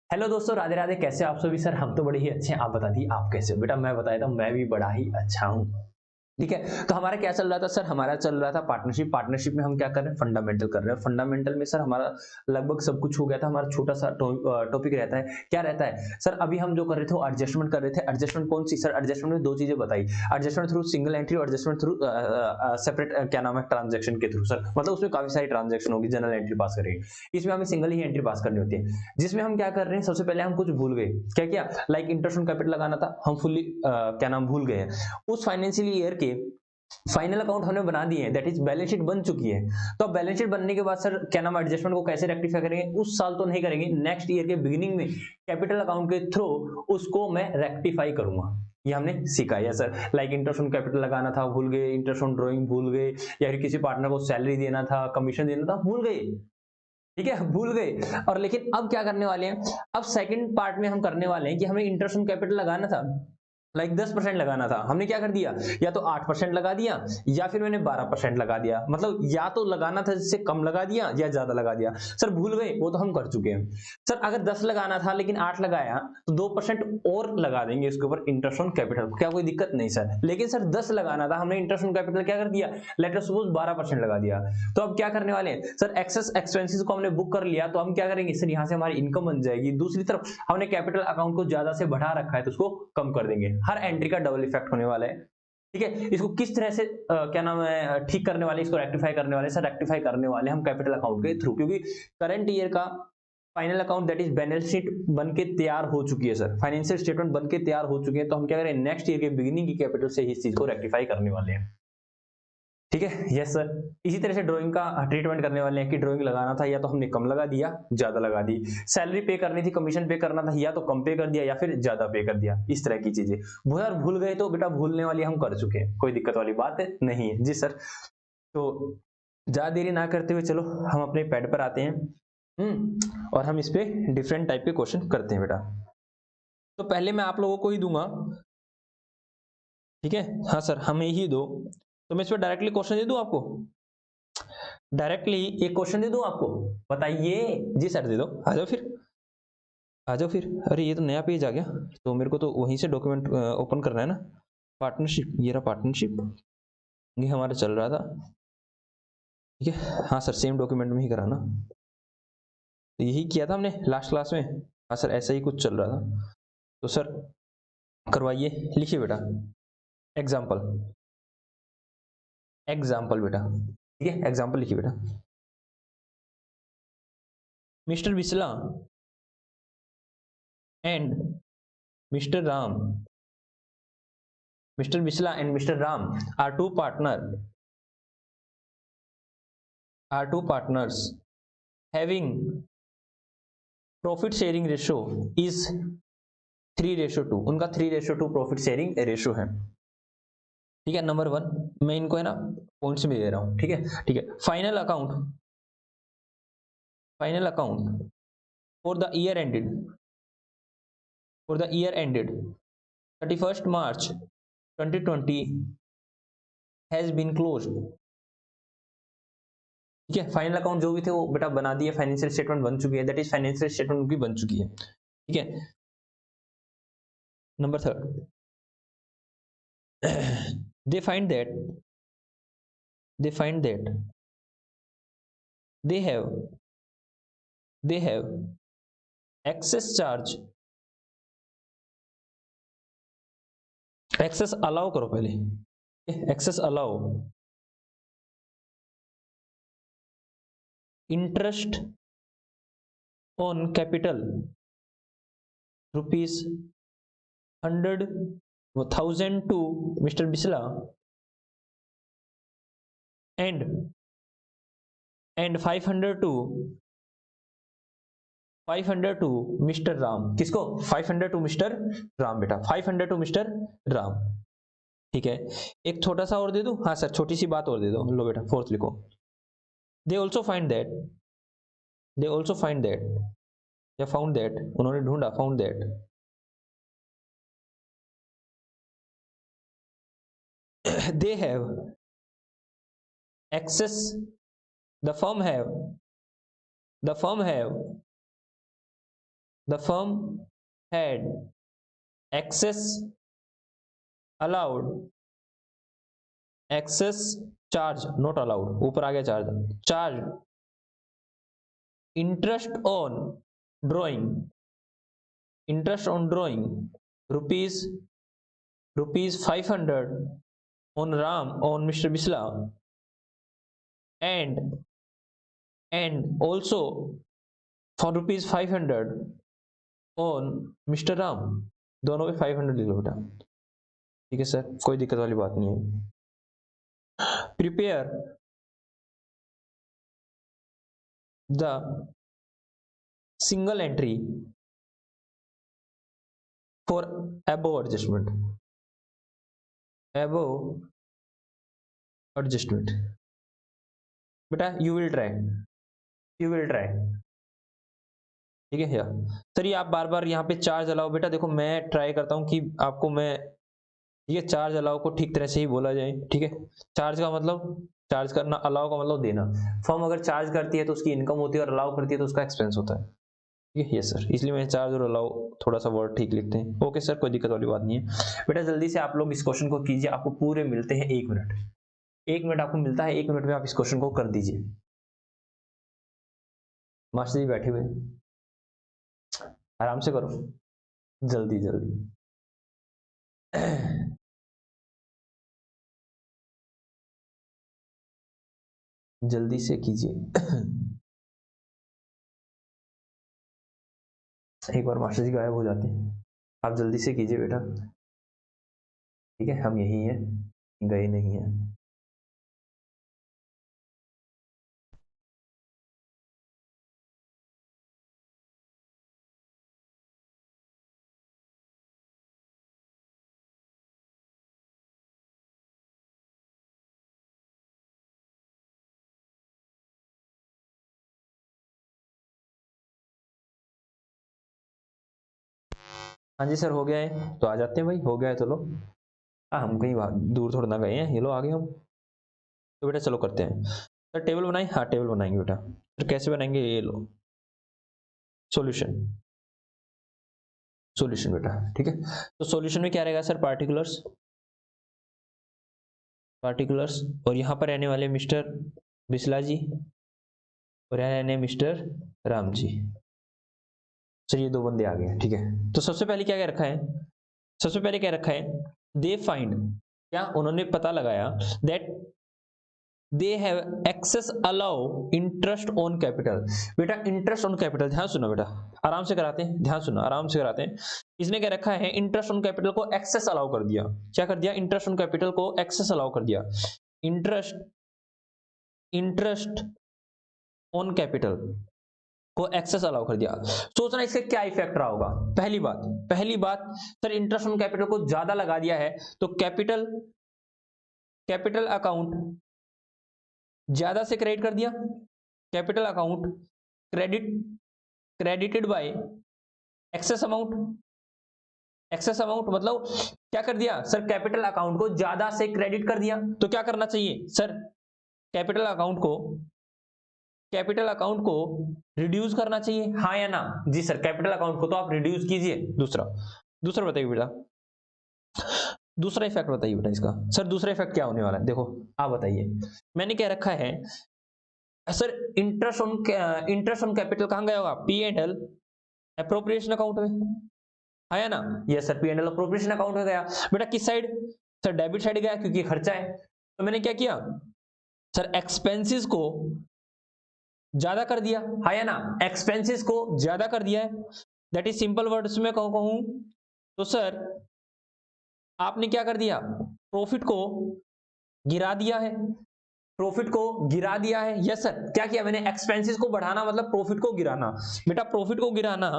Hello दोस्तों, राधे राधे। कैसे आप सभी? सर हम तो बड़े ही अच्छे हैं। आप बता दिए आप कैसे हो? बेटा मैं बताया था, मैं भी बड़ा ही अच्छा हूँ। ठीक है, तो हमारा क्या चल रहा था सर? हमारा चल रहा था पार्टनरशिप में हम क्या कर रहे हैं? फंडामेंटल कर रहे हैं। फंडामेंटल में सर हमारा लगभग सब कुछ हो गया था। हमारा छोटा सा टॉपिक रहता है, क्या रहता है सर? अभी हम जो कर रहे थे वो एडजस्टमेंट कर रहे थे। एडजस्टमेंट कौन सी सर? एडजस्टमेंट में दो चीजें बताई। एडजस्टमेंट थ्रू सिंगल एंट्री और एडजस्टमेंट थ्रू सेपरेट क्या नाम है, ट्रांजेक्शन के थ्रू सर। मतलब उसमें काफी सारी ट्रांजेक्शन होगी, जनरल एंट्री पास करेंगे। इसमें हमें सिंगल ही एंट्री पास करनी होती है, जिसमें हम क्या कर रहे हैं? सबसे पहले हम कुछ भूल गए। क्या क्या? लाइक इंटरेस्ट ऑन कैपिटल लगाना था, हम फुल्ली क्या नाम भूल गए हैं। उस फाइनेंशियल ईयर के फाइनल अकाउंट हमने बना दिए हैं, दैट इज बैलेंस शीट बन चुकी है। तो अब बैलेंस शीट बनने के बाद सर क्या नाम, एडजस्टमेंट को कैसे रेक्टिफाई करेंगे? उस साल तो नहीं करेंगे, नेक्स्ट ईयर के बिगिनिंग में कैपिटल अकाउंट के थ्रू उसको मैं रेक्टिफाई करूंगा। ये हमने सीखा है sir. Like interest on capital लगाना था, भूल गए। इंटरेस्ट ऑन ड्रॉइंग भूल गए, या फिर किसी पार्टनर को सैलरी देना था, कमीशन देना था, भूल गए। ठीक है, भूल गए। और लेकिन अब क्या करने वाले हैं? अब सेकंड पार्ट में हम करने वाले हैं कि हमें इंटरेस्ट ऑन कैपिटल लगाना था, लाइक 10% लगाना था। हमने क्या कर दिया? या तो 8% लगा दिया, या फिर मैंने 12% लगा दिया। मतलब या तो लगाना था जिससे कम लगा दिया, या ज्यादा लगा दिया। सर भूल गए, वो तो हम कर चुके हैं। सर अगर 10 लगाना था लेकिन 8 लगाया, तो 2% और लगा देंगे इसके ऊपर इंटरेस्ट ऑन कैपिटल। क्या कोई दिक्कत नहीं सर? लेकिन सर 10 लगाना था, हमने इंटरेस्ट ऑन कैपिटल क्या कर दिया? लेट अस सपोज 12% लगा दिया। तो अब क्या करने वाले हैं सर? एक्सेस एक्सपेंसेस को हमने बुक कर लिया, तो हम क्या करेंगे सर? यहाँ से हमारी इनकम बन जाएगी। दूसरी तरफ हमने कैपिटल अकाउंट को ज्यादा से बढ़ा रखा है, तो उसको कम कर देंगे। हर एंट्री का डबल इफेक्ट होने वाला है। ठीक है, इसको किस तरह से क्या नाम है ठीक करने वाले, इसको रेक्टिफाई करने वाले? सर रेक्टिफाई करने वाले हम कैपिटल अकाउंट के थ्रू, क्योंकि करंट ईयर का final account that is balance sheet बन के तैयार हो चुकी है सर। फाइनेंशियल स्टेटमेंट बन के तैयार हो चुके हैं, तो हम क्या करें? नेक्स्ट ईयर के बिगिनिंग की कैपिटल से इस चीज को रेक्टिफाई करने वाले हैं। ठीक है, यस सर। इसी तरह से ड्राइंग का ट्रीटमेंट करने वाले हैं कि ड्राइंग लगाना था, या तो हमने कम लगा दिया, ज्यादा लगा दी। सैलरी पे करनी थी, कमीशन पे करना था, या तो कम पे कर दिया या फिर ज्यादा पे कर दिया। इस तरह की चीजें भूल गए तो बेटा भूलने वाली हम कर चुके हैं, कोई दिक्कत वाली बात नहीं है जी सर। तो ज्यादा देरी ना करते हुए चलो हम अपने पैड पर आते हैं। और हम इस पे डिफरेंट टाइप के क्वेश्चन करते हैं बेटा। तो पहले मैं आप लोगों को ही दूंगा, ठीक है? हाँ सर, हमें ही दो। तो मैं इस पर डायरेक्टली क्वेश्चन दे दूं आपको? डायरेक्टली एक क्वेश्चन दे दूं आपको? बताइए। जी सर दे दो, आ जाओ फिर, आ जाओ फिर। अरे ये तो नया पेज आ गया, तो मेरे को तो वहीं से डॉक्यूमेंट ओपन करना है ना। पार्टनरशिप, ये रहा पार्टनरशिप, ये हमारा चल रहा था। ठीक है, हाँ सर सेम डॉक्यूमेंट में ही कराना। तो यही किया था हमने लास्ट क्लास में। हाँ सर ऐसा ही कुछ चल रहा था। तो सर करवाइए, लिखिए बेटा। एग्जाम्पल, एग्जाम्पल बेटा। ठीक है, एग्जाम्पल लिखिए बेटा। Mister Bisla and mister Ram, Mr. Bisla and Mr. Ram are two partners having profit sharing ratio is 3:2। उनका 3:2 प्रॉफिट शेयरिंग रेशियो है। ठीक है, नंबर वन। मैं इनको है ना पॉइंट्स में दे रहा हूं, ठीक है? ठीक है, final account for the year ended, for the year ended 31st March 2020 has been closed. ठीक है, फाइनल अकाउंट जो भी थे वो बेटा बना दिए, फाइनेंशियल स्टेटमेंट बन चुकी है, दैट इज फाइनेंशियल स्टेटमेंट भी बन चुकी है। ठीक है, number third, they find that they find that they have they have excess charge, excess allow करो पहले, excess allow interest on capital rupees 100,000 to Mr. Bisla and 500 to mister Ram. किसको? 500 to mister Ram बेटा, 500 टू मिस्टर राम। ठीक है, एक छोटा सा और दे दूं? हाँ सर छोटी सी बात और दे दो, लो बेटा फोर्थ लिखो। They also find that, they also find that, या फाउंड दैट, उन्होंने ढूंढा, found that they have access, the firm have the firm had excess allowed, excess charge not allowed, ऊपर आ गया charge interest on drawing, interest on drawing rupees 500 on Ram, on Mr. Bisla, and also for rupees 500 on Mr. Ram, दोनों पे 500 ले लो बेटा, ठीक है sir, कोई दिक्कत वाली बात नहीं है। Prepare the single entry for above adjustment, बेटा यू विल ट्राई, ठीक है यार। सर ये आप बार बार यहाँ पे चार्ज अलाउ, बेटा देखो मैं ट्राई करता हूँ कि आपको मैं ये चार्ज अलाउ को ठीक तरह से ही बोला जाए, ठीक है। चार्ज का मतलब चार्ज करना, अलाउ का मतलब देना। फर्म अगर चार्ज करती है तो उसकी इनकम होती है और अलाउ करती है तो उसका एक्सपेंस होता है, ठीक है। यस सर, इसलिए मैं चार्ज और अलाउ थोड़ा सा वर्ड ठीक लिखते हैं। ओके सर, कोई दिक्कत वाली बात नहीं है। बेटा जल्दी से आप लोग इस क्वेश्चन को कीजिए, आपको पूरे मिलते हैं 1 मिनट, 1 मिनट आपको मिलता है, 1 मिनट में आप इस क्वेश्चन को कर दीजिए। मास्टर जी बैठे हुए, आराम से करो, जल्दी जल्दी। जल्दी से कीजिए। एक बार मास्टर जी गायब हो जाते हैं, आप जल्दी से कीजिए बेटा, ठीक है। हम यही हैं, गए नहीं हैं। हाँ जी सर, हो गया है तो आ जाते हैं भाई, हो गया है तो लो। हाँ, हम कहीं दूर थोड़ा ना गए हैं, ये लो आ गए हम। तो बेटा चलो करते हैं सर, टेबल बनाएं, हाँ टेबल बनाएंगे बेटा। फिर कैसे बनाएंगे, ये लो सॉल्यूशन, सॉल्यूशन बेटा, ठीक है। तो सॉल्यूशन में क्या रहेगा सर, पार्टिकुलर्स, और यहाँ पर रहने वाले मिस्टर बिस्ला जी और यहाँ रहने मिस्टर राम जी। सर ये 2 बंदे आ गए, ठीक है। तो सबसे पहले क्या क्या रखा है, सबसे पहले क्या रखा है, दे फाइंड, क्या उन्होंने पता लगाया, that they have excess allow interest on capital. बेटा इंटरेस्ट ऑन कैपिटल, ध्यान सुनो बेटा, आराम से कराते हैं, ध्यान सुनो, आराम से कराते हैं। इसने क्या रखा है, इंटरेस्ट ऑन कैपिटल को एक्सेस अलाउ कर दिया, क्या कर दिया, इंटरेस्ट ऑन कैपिटल को एक्सेस अलाउ कर दिया। इंटरेस्ट ऑन कैपिटल को एक्सेस अलाउ कर दिया। सोचना इससे क्या इफेक्ट रहा होगा। पहली बात सर, इंटरेस्ट ऑन कैपिटल को ज्यादा लगा दिया है तो कैपिटल अकाउंट ज्यादा से क्रेडिट कर दिया, capital account credited bye excess amount मतलब क्या कर दिया सर, कैपिटल अकाउंट को ज्यादा से क्रेडिट कर दिया। तो क्या करना चाहिए सर, कैपिटल अकाउंट को रिड्यूस करना चाहिए, हाँ या ना। जी सर, कैपिटल अकाउंट को तो आप रिड्यूस कीजिए। दूसरा बताइए बेटा, दूसरा इफेक्ट बताइए बेटा इसका। सर दूसरा इफेक्ट क्या होने वाला है, देखो आप बताइए। मैंने क्या रखा है सर, इंटरेस्ट ऑन कैपिटल कहां गया होगा, P&L अप्रोप्रिएशन अकाउंट में, हाँ या ना। Yes sir, P&L appropriation account में गया। बेटा किस साइड, सर डेबिट साइड गया, क्योंकि खर्चा है। तो मैंने क्या किया सर, एक्सपेंसेस को ज्यादा कर दिया, हाँ या ना, एक्सपेंसेस को ज्यादा कर दिया है। दैट इज सिंपल वर्ड्स में कहूं तो सर आपने क्या कर दिया, प्रॉफिट को गिरा दिया है, यस सर। क्या किया मैंने, एक्सपेंसेस को बढ़ाना मतलब प्रॉफिट को गिराना। बेटा प्रॉफिट को गिराना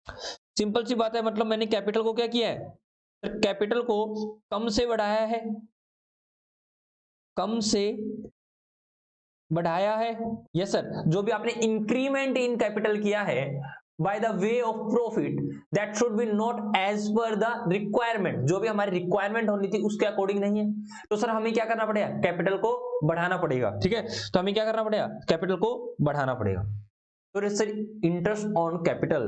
सिंपल सी बात है, मतलब मैंने कैपिटल को क्या किया है, कैपिटल को कम से बढ़ाया है, यस सर। जो भी आपने इंक्रीमेंट इन कैपिटल किया है by the way of profit, that should be not as per the requirement, जो भी हमारी रिक्वायरमेंट होनी थी उसके अकॉर्डिंग नहीं है। तो सर हमें क्या करना पड़ेगा, कैपिटल को बढ़ाना पड़ेगा, ठीक है। तो हमें क्या करना पड़ेगा, कैपिटल को बढ़ाना पड़ेगा। तो सर इंटरेस्ट ऑन कैपिटल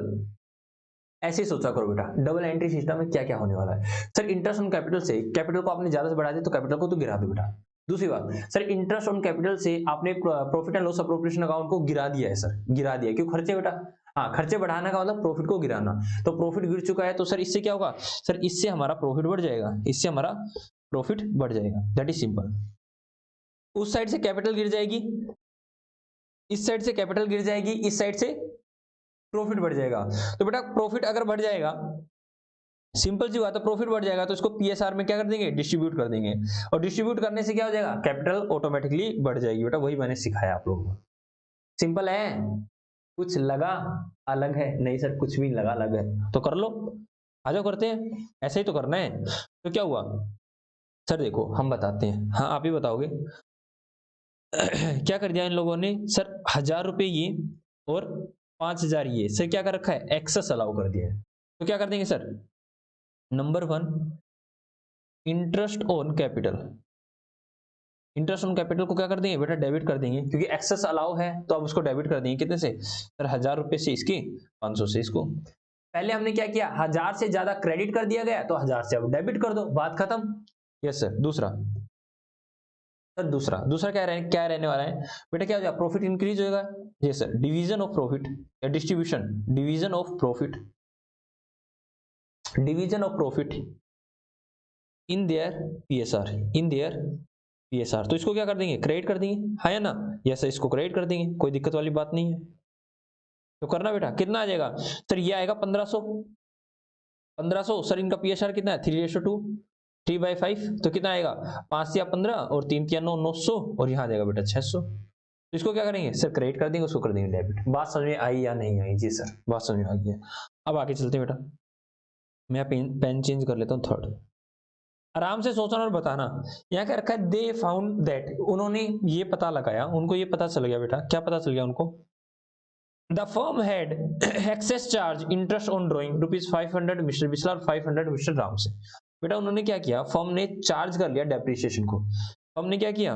ऐसे ही सोचा करो बेटा, डबल एंट्री सिस्टम में क्या क्या होने वाला है। सर इंटरेस्ट ऑन कैपिटल से, कैपिटल को आपने ज्यादा से बढ़ा दिया तो कैपिटल को तो गिरा दो बेटा। दूसरी बात सर, इंटरेस्ट ऑन कैपिटल से आपने profit and loss appropriation account को गिरा दिया है सर, गिरा दिया। क्यों? खर्चे बेटा, हाँ खर्चे बढ़ाने का मतलब प्रॉफिट को गिराना। तो प्रॉफिट गिर चुका है तो सर इससे क्या होगा? सर इससे हमारा प्रॉफिट बढ़ जाएगा, इससे हमारा प्रॉफिट बढ़ जाएगा, दैट इज सिंपल। उस साइड से कैपिटल गिर जाएगी, इस साइड से कैपिटल गिर जाएगी, इस साइड से प्रॉफिट बढ़ जाएगा। तो बेटा प्रॉफिट अगर बढ़ जाएगा, सिंपल सी बात है, प्रॉफिट बढ़ जाएगा तो इसको पीएसआर में क्या कर देंगे? डिस्ट्रीब्यूट कर देंगे। और डिस्ट्रीब्यूट करने से क्या हो जाएगा? कैपिटल ऑटोमेटिकली बढ़ जाएगी बेटा। वही मैंने सिखाया आप लोगों को। सिंपल है। कुछ लगा अलग है? नहीं सर कुछ भी लगा अलग है तो कर लो, आ जाओ करते हैं, ऐसे ही तो करना है। तो क्या हुआ सर? देखो हम बताते हैं, हाँ आप ही बताओगे। क्या कर दिया इन लोगों ने सर? 1000 रुपये ये और 5000 ये, सर क्या कर रखा है? एक्सेस अलाउ कर दिया है। तो क्या कर देंगे sir? Number 1 interest on capital, interest on capital को क्या कर देंगे बेटा? डेबिट कर देंगे, क्योंकि एक्सेस अलाउ है तो अब उसको डेबिट कर देंगे। कितने से सर? 1000 रुपये से इसकी, 500 से इसको। पहले हमने क्या किया? 1000 से ज्यादा क्रेडिट कर दिया गया तो 1000 से अब डेबिट कर दो, बात खत्म। Yes sir. दूसरा सर, दूसरा क्या रहने वाला है बेटा? क्या हो जाएगा? प्रॉफिट इंक्रीज होगा। Yes sir. Division of profit या distribution, division of profit, division of profit in their PSR, in their PSR. तो इसको क्या कर देंगे? क्रेडिट कर देंगे, हाँ या ना? यस सर, इसको क्रेडिट कर देंगे, कोई दिक्कत वाली बात नहीं है। तो करना बेटा। कितना आ जाएगा सर? ये आएगा 1500, 1500। सर इनका पीएसआर कितना है? 3:2, 3/5। तो कितना आएगा? 5 या 15 और 3 या 9, 900। और यहाँ आ जाएगा बेटा 600। तो इसको क्या करेंगे सर? क्रेडिट कर देंगे, उसको कर देंगे डेबिट। बात समझ में आई या नहीं आई? जी सर बात समझ में आ गई है। अब आगे चलते हैं बेटा, मैं पेन चेंज कर लेता हूँ, थर्ड। आराम से सोचना और बताना। यहाँ क्या रखा है? दे फाउंड दैट, उन्होंने ये पता लगाया, उनको ये पता चल गया बेटा। क्या पता चल गया उनको? The firm had excess charge interest on drawing ₹500 mister Bisla और 500 मिस्टर राम से। बेटा उन्होंने क्या किया? फर्म ने चार्ज कर लिया डेप्रिसिएशन को। फर्म ने क्या किया?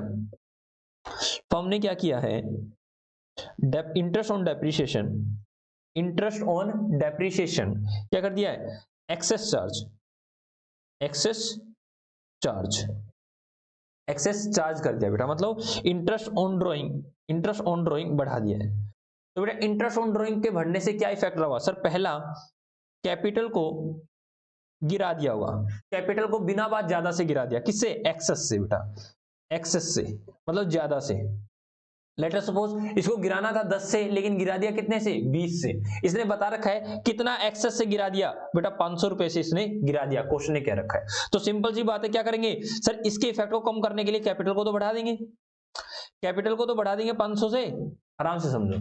फर्म ने क्या किया है? Interest on depreciation, interest on depreciation क्या कर दिया है? Excess charge, excess charge, excess charge कर दिया बेटा। मतलब interest on drawing, interest on drawing बढ़ा दिया है। तो बेटा इंटरेस्ट ऑन ड्रॉइंग के बढ़ने से क्या इफेक्ट रहा? सर पहला, कैपिटल को गिरा दिया होगा, कैपिटल को बिना बात ज्यादा से गिरा दिया। किससे? एक्सेस से बेटा, एक्सेस से मतलब ज्यादा से। लेट अस सपोज इसको गिराना था 10 से, लेकिन गिरा दिया कितने से? 20 से। इसने बता रखा है कितना एक्सेस से गिरा दिया बेटा? 500 रुपए से इसने गिरा दिया, क्वेश्चन ने क्या रखा है। तो सिंपल सी बात है, क्या करेंगे सर? इसके इफेक्ट को कम करने के लिए कैपिटल को तो बढ़ा देंगे, कैपिटल को तो बढ़ा देंगे 500 से। आराम से समझो,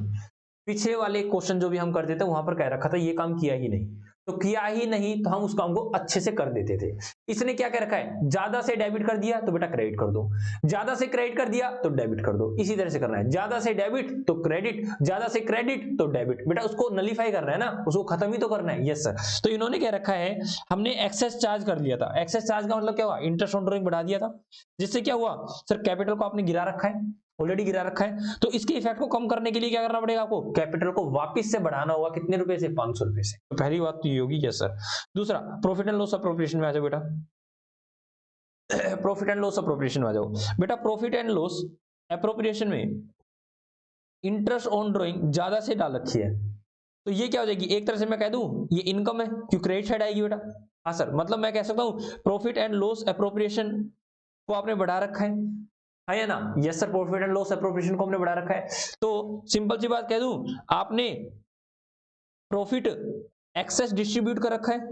पिछले वाले क्वेश्चन जो भी हम करते थे वहां पर कह रखा था ये काम किया ही नहीं, तो किया ही नहीं तो हम उस काम को अच्छे से कर देते थे। इसने क्या कह रखा है? ज्यादा से डेबिट कर दिया तो बेटा क्रेडिट कर दो, ज्यादा से क्रेडिट कर दिया तो डेबिट कर दो। इसी तरह से करना है, ज्यादा से डेबिट तो क्रेडिट, ज्यादा से क्रेडिट तो डेबिट। बेटा उसको नलीफाई करना है ना, उसको खत्म ही तो करना है। Yes sir. तो इन्होंने क्या रखा है? हमने एक्सेस चार्ज कर लिया था। एक्सेस चार्ज का मतलब क्या हुआ? इंटरेस्ट ऑन ड्रॉइंग बढ़ा दिया था, जिससे क्या हुआ सर? कैपिटल को आपने गिरा रखा है, ऑलरेडी गिरा रखा है। तो इसके इफेक्ट को कम करने के लिए क्या करना पड़ेगा आपको? कैपिटल को वापस से बढ़ाना होगा। कितने रुपए से? 500 रुपए से। तो पहली बात तो ये होगी। Yes sir. दूसरा, प्रॉफिट एंड लॉस अप्रोप्रिएशन में आ जाओ बेटा, प्रॉफिट एंड लॉस अप्रोप्रिएशन में आ जाओ बेटा। प्रॉफिट एंड लॉस अप्रोप्रिएशन में इंटरेस्ट ऑन ड्रॉइंग ज्यादा से डाल रखी है, तो ये क्या हो जाएगी? एक तरह से मैं कह दूं ये इनकम है, क्यों क्रेडिट साइड आएगी बेटा। हाँ सर, मतलब मैं कह सकता हूं प्रॉफिट एंड लॉस अप्रोप्रिएशन को आपने बढ़ा रखा है या ना? Yes sir, profit and loss appropriation को हमने बढ़ा रखा है। तो सिंपल सी बात कह दूं, आपने प्रॉफिट एक्सेस डिस्ट्रीब्यूट कर रखा है,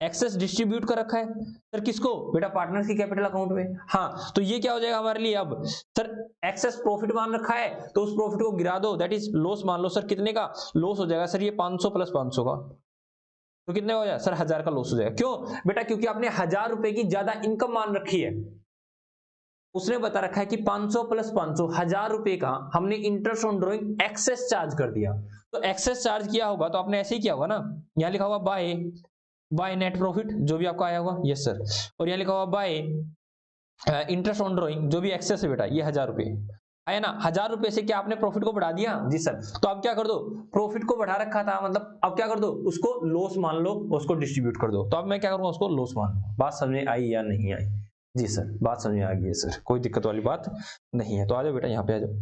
एक्सेस डिस्ट्रीब्यूट कर रखा है सर किसको? बेटा पार्टनर्स की कैपिटल अकाउंट में। हाँ, तो ये क्या हो जाएगा हमारे लिए? अब सर एक्सेस प्रॉफिट मान रखा है तो उस प्रॉफिट को गिरा दो, दैट इज लॉस मान लो। सर कितने का लॉस हो जाएगा? सर ये 500 प्लस 500 का, तो कितने हो जाएगा सर? 1000 का लॉस हो जाएगा। क्यों बेटा? क्योंकि आपने 1000 रुपए की ज्यादा इनकम मान रखी है। उसने बता रखा है कि 500 प्लस 500, 1000 रुपए का हमने interest on drawing excess charge कर दिया। तो एक्सेस चार्ज किया होगा तो आपने ऐसे ही किया होगा ना, यहां लिखा होगा बाय नेट प्रॉफिट जो भी आपका आया होगा। Yes sir. और यहां लिखा होगा बाय इंटरेस्ट ऑन ड्रॉइंग जो भी एक्सेस है बेटा, ये 1000 रुपए। है ना, 1000 रुपए से क्या आपने प्रॉफिट को बढ़ा दिया? जी सर। तो अब क्या कर दो, प्रॉफिट को बढ़ा रखा था, मतलब अब क्या कर दो, उसको लॉस मान लो, उसको डिस्ट्रीब्यूट कर दो। तो अब मैं क्या करूंगा, उसको लॉस मान लो। बात समझ में आई या नहीं आई? जी सर, बात समझ में आ गई है सर, कोई दिक्कत वाली बात नहीं है। तो आ जाओ बेटा, यहाँ पे आ जाओ,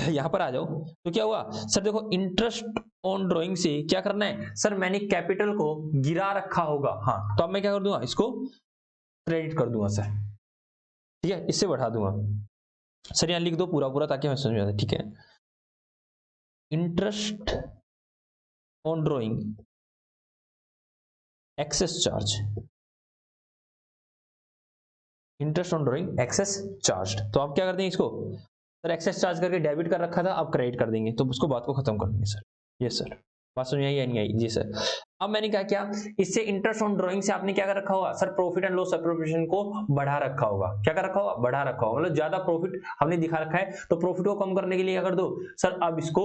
यहाँ पर आ जाओ। तो क्या हुआ सर, देखो इंटरेस्ट ऑन ड्रॉइंग से क्या करना है सर, मैंने कैपिटल को गिरा रखा होगा। हाँ, तो अब मैं क्या कर दूंगा, इसको क्रेडिट कर दूंगा सर, ठीक है, इससे बढ़ा दूंगा सर। यहाँ लिख दो पूरा पूरा ताकि हमें समझ में आ जाए, ठीक है। Interest on drawing excess charge, interest on drawing excess charge. तो आप क्या कर देंगे इसको सर, एक्सेस चार्ज करके डेबिट कर रखा था, अब क्रेडिट कर देंगे, तो उसको बात को खत्म कर देंगे सर। यस सर, बात समझ में आई या नहीं आई? जी सर। अब मैंने क्या किया, इससे इंटरेस्ट ऑन ड्रॉइंग से आपने क्या कर रखा होगा sir, profit and loss appropriation को बढ़ा रखा होगा। क्या कर रखा होगा, बढ़ा रखा होगा, मतलब ज्यादा प्रॉफिट हमने दिखा रखा है, तो प्रॉफिट को कम करने के लिए क्या कर दो सर, अब इसको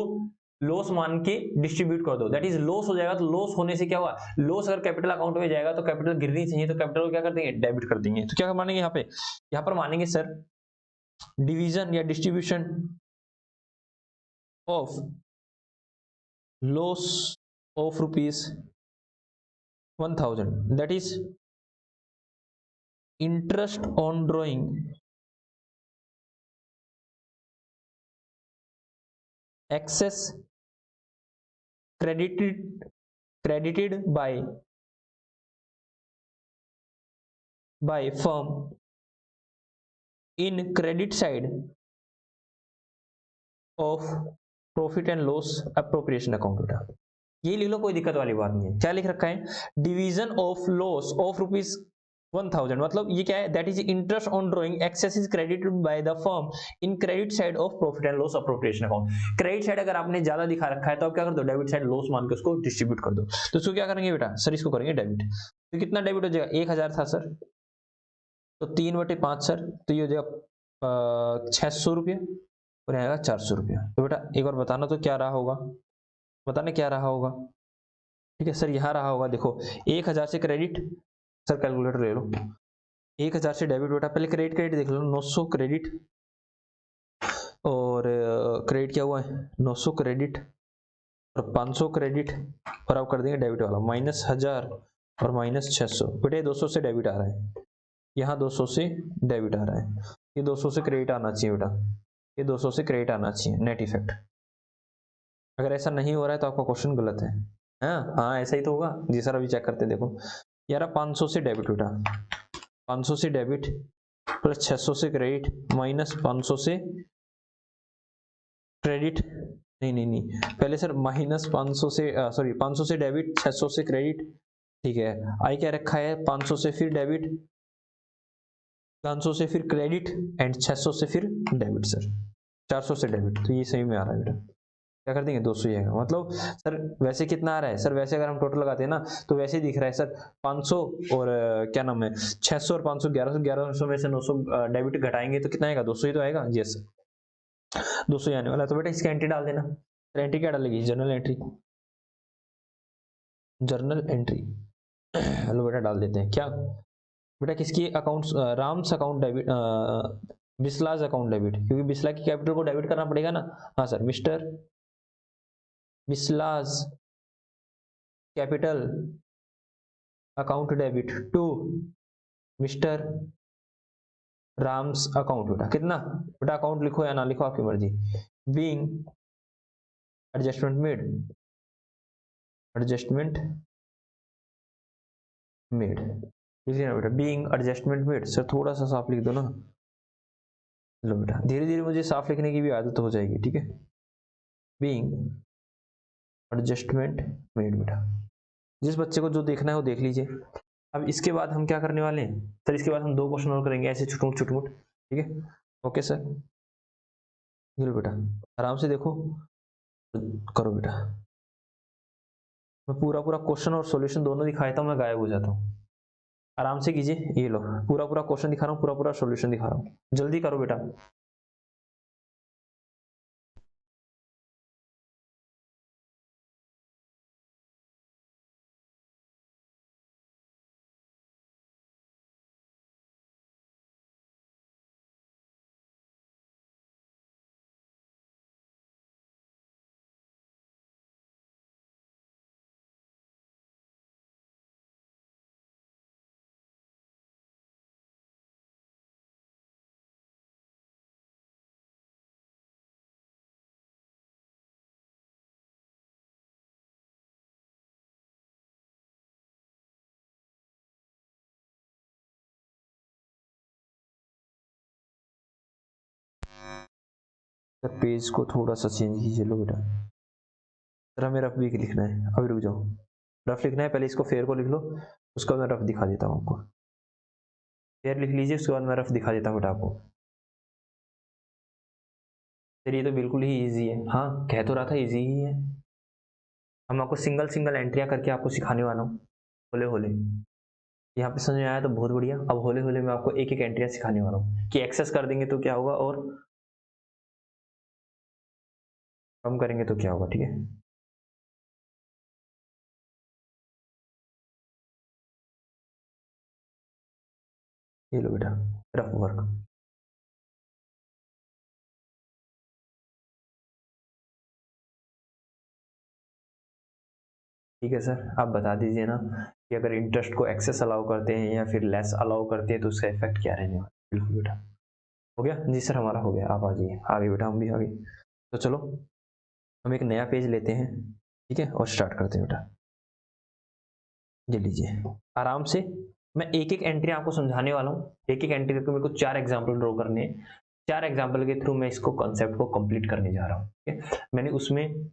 लॉस मान के डिस्ट्रीब्यूट कर दो, दैट इज लॉस हो जाएगा। तो लॉस होने से क्या हुआ, लॉस अगर कैपिटल अकाउंट में जाएगा तो कैपिटल गिरनी चाहिए, तो कैपिटल को क्या कर देंगे, डेबिट कर देंगे। तो क्या मानेंगे यहाँ पे, यहाँ पर मानेंगे सर डिवीजन या distribution of loss of ₹1000, that is interest on drawing excess credited by firm in credit side of profit and loss appropriation account। बेटा ये लिख लो, कोई दिक्कत वाली बात नहीं है। क्या लिख रखा है, डिवीजन ऑफ लॉस ऑफ ₹1000, मतलब ये क्या है, that is interest on drawing excess is credited by the firm in credit side of profit and loss appropriation account. Credit side अगर आपने ज्यादा दिखा रखा है तो आप क्या कर दो, डेबिट साइड लॉस मान के उसको डिस्ट्रीब्यूट कर दो। तो इसको क्या करेंगे बेटा सर, इसको करेंगे डेबिट। तो कितना डेबिट हो जाएगा, 1000 था सर, तो 3/5 सर, तो ये हो जाएगा 600 रुपये और आएगा 400 रुपया। तो बेटा एक बार बताना तो क्या रहा होगा, बताना क्या रहा होगा। ठीक है सर, यहाँ रहा होगा, देखो 1000 से क्रेडिट, सर कैलकुलेटर ले लो, 1000 से डेबिट, बेटा पहले क्रेडिट क्रेडिट देख लो, 900 क्रेडिट और क्रेडिट क्या हुआ है 900 क्रेडिट और 500 क्रेडिट, और अब कर देंगे डेबिट वाला, -1000 और -600। बेटा 200 से डेबिट आ रहा है, यहाँ 200 से डेबिट आ रहा है, ये 200 से क्रेडिट आना चाहिए बेटा, ये 200 से क्रेडिट आना चाहिए, नेट इफेक्ट। अगर ऐसा नहीं हो रहा है तो आपका क्वेश्चन गलत है। हाँ हाँ, ऐसा ही तो होगा। जी सर, अभी चेक करते देखो यार, 500 से डेबिट बेटा, 500 से डेबिट प्लस 600 से क्रेडिट माइनस 500 से क्रेडिट, नहीं नहीं नहीं, पहले सर -500 से सॉरी 500 से डेबिट 600 से क्रेडिट, ठीक है। आई क्या रखा है, 500 से फिर डेबिट, 500 से फिर क्रेडिट एंड 600 से फिर डेबिट सर, 400 से डेबिट। तो ये सही में आ रहा है बेटा, क्या कर देंगे 200 ही आएगा। मतलब सर वैसे कितना आ रहा है सर, वैसे अगर हम टोटल लगाते हैं ना तो वैसे ही दिख रहा है सर, 500 और क्या नाम है 600 और 500 1100, 1100 में से 900 डेबिट घटाएंगे तो कितना आएगा, 200 ही तो आएगा। जी सर, 200 ही आने वाला है। तो बेटा इसकी एंट्री डाल देना। एंट्री क्या डालेगी, journal entry, journal entry hello बेटा डाल देते हैं क्या बेटा, किसकी account, Ram's account debit, Bisla's account debit, क्योंकि बिस्ला की कैपिटल को डेबिट करना पड़ेगा ना। हाँ sir, mister Bisla's capital account debit to mister Ram's account. बेटा कितना, बेटा अकाउंट लिखो या ना लिखो आपकी मर्जी, being adjustment made, adjustment made, लिख लेना बेटा, बीइंग एडजस्टमेंट मेड। सर थोड़ा सा साफ लिख दो ना, लो बेटा धीरे धीरे मुझे साफ लिखने की भी आदत हो जाएगी, ठीक है। बीइंग एडजस्टमेंट मेड, बेटा जिस बच्चे को जो देखना है वो देख लीजिए। अब इसके बाद हम क्या करने वाले हैं सर, इसके बाद हम 2 क्वेश्चन और करेंगे ऐसे छुटमुट छुटमुट, ठीक है। ओके सर, चलो बेटा आराम से देखो, करो बेटा। मैं पूरा पूरा क्वेश्चन और सॉल्यूशन दोनों दिखा देता हूँ, मैं गायब हो जाता हूँ। आराम से कीजिए, ये लो पूरा पूरा क्वेश्चन दिखा रहा हूँ, पूरा पूरा सॉल्यूशन दिखा रहा हूँ, जल्दी करो बेटा। सर पेज को थोड़ा सा चेंज कीजिए। लो बेटा, सर हमें रफ भी लिखना है। अभी रुक जाओ, रफ लिखना है, पहले इसको फेयर को लिख लो, उसके बाद मैं रफ दिखा देता हूँ आपको। फेयर लिख लीजिए, उसके बाद मैं रफ दिखा देता हूँ बेटा आपको। सर ये तो बिल्कुल ही ईजी है। हाँ कह तो रहा था ईजी ही है। हम आपको सिंगल सिंगल एंट्रियाँ करके आपको सिखाने वाला हूँ होले होले। यहाँ पे समझ में आया तो बहुत बढ़िया। अब होले होले मैं आपको एक एक एंट्रियाँ सिखाने वाला हूँ कि एक्सेस कर देंगे तो क्या होगा और कम करेंगे तो क्या होगा। ठीक है, ये लो बेटा रफ वर्क। ठीक है सर, आप बता दीजिए ना कि अगर इंटरेस्ट को एक्सेस अलाउ करते हैं या फिर लेस अलाउ करते हैं तो उसका इफेक्ट क्या रहने वाला है। बिल्कुल बेटा, हो गया जी सर, हमारा हो गया। आप आ जाइए आगे बेटा, हम भी आगे। तो चलो हम एक नया पेज लेते हैं, ठीक है, और स्टार्ट करते हैं बेटा। ये लीजिए आराम से, मैं एक एक एंट्री आपको समझाने वाला हूँ। एक एक एंट्री को मेरे को 4 एग्जाम्पल ड्रॉ करने हैं। 4 एग्जाम्पल के थ्रू मैं इसको कॉन्सेप्ट को कंप्लीट करने जा रहा हूँ। ठीक है, मैंने उसमें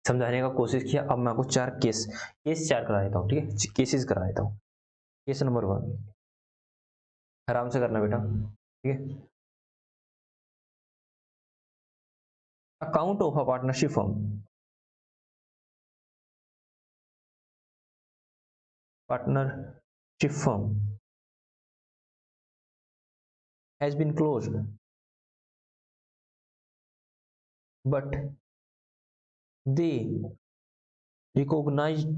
समझाने का कोशिश किया। अब मैं आपको 4 केस 4 करा देता हूँ। ठीक है, केसेस करा देता हूँ। केस नंबर 1, आराम से करना बेटा। ठीक है, account of a partnership firm, partnership firm has been closed but they recognized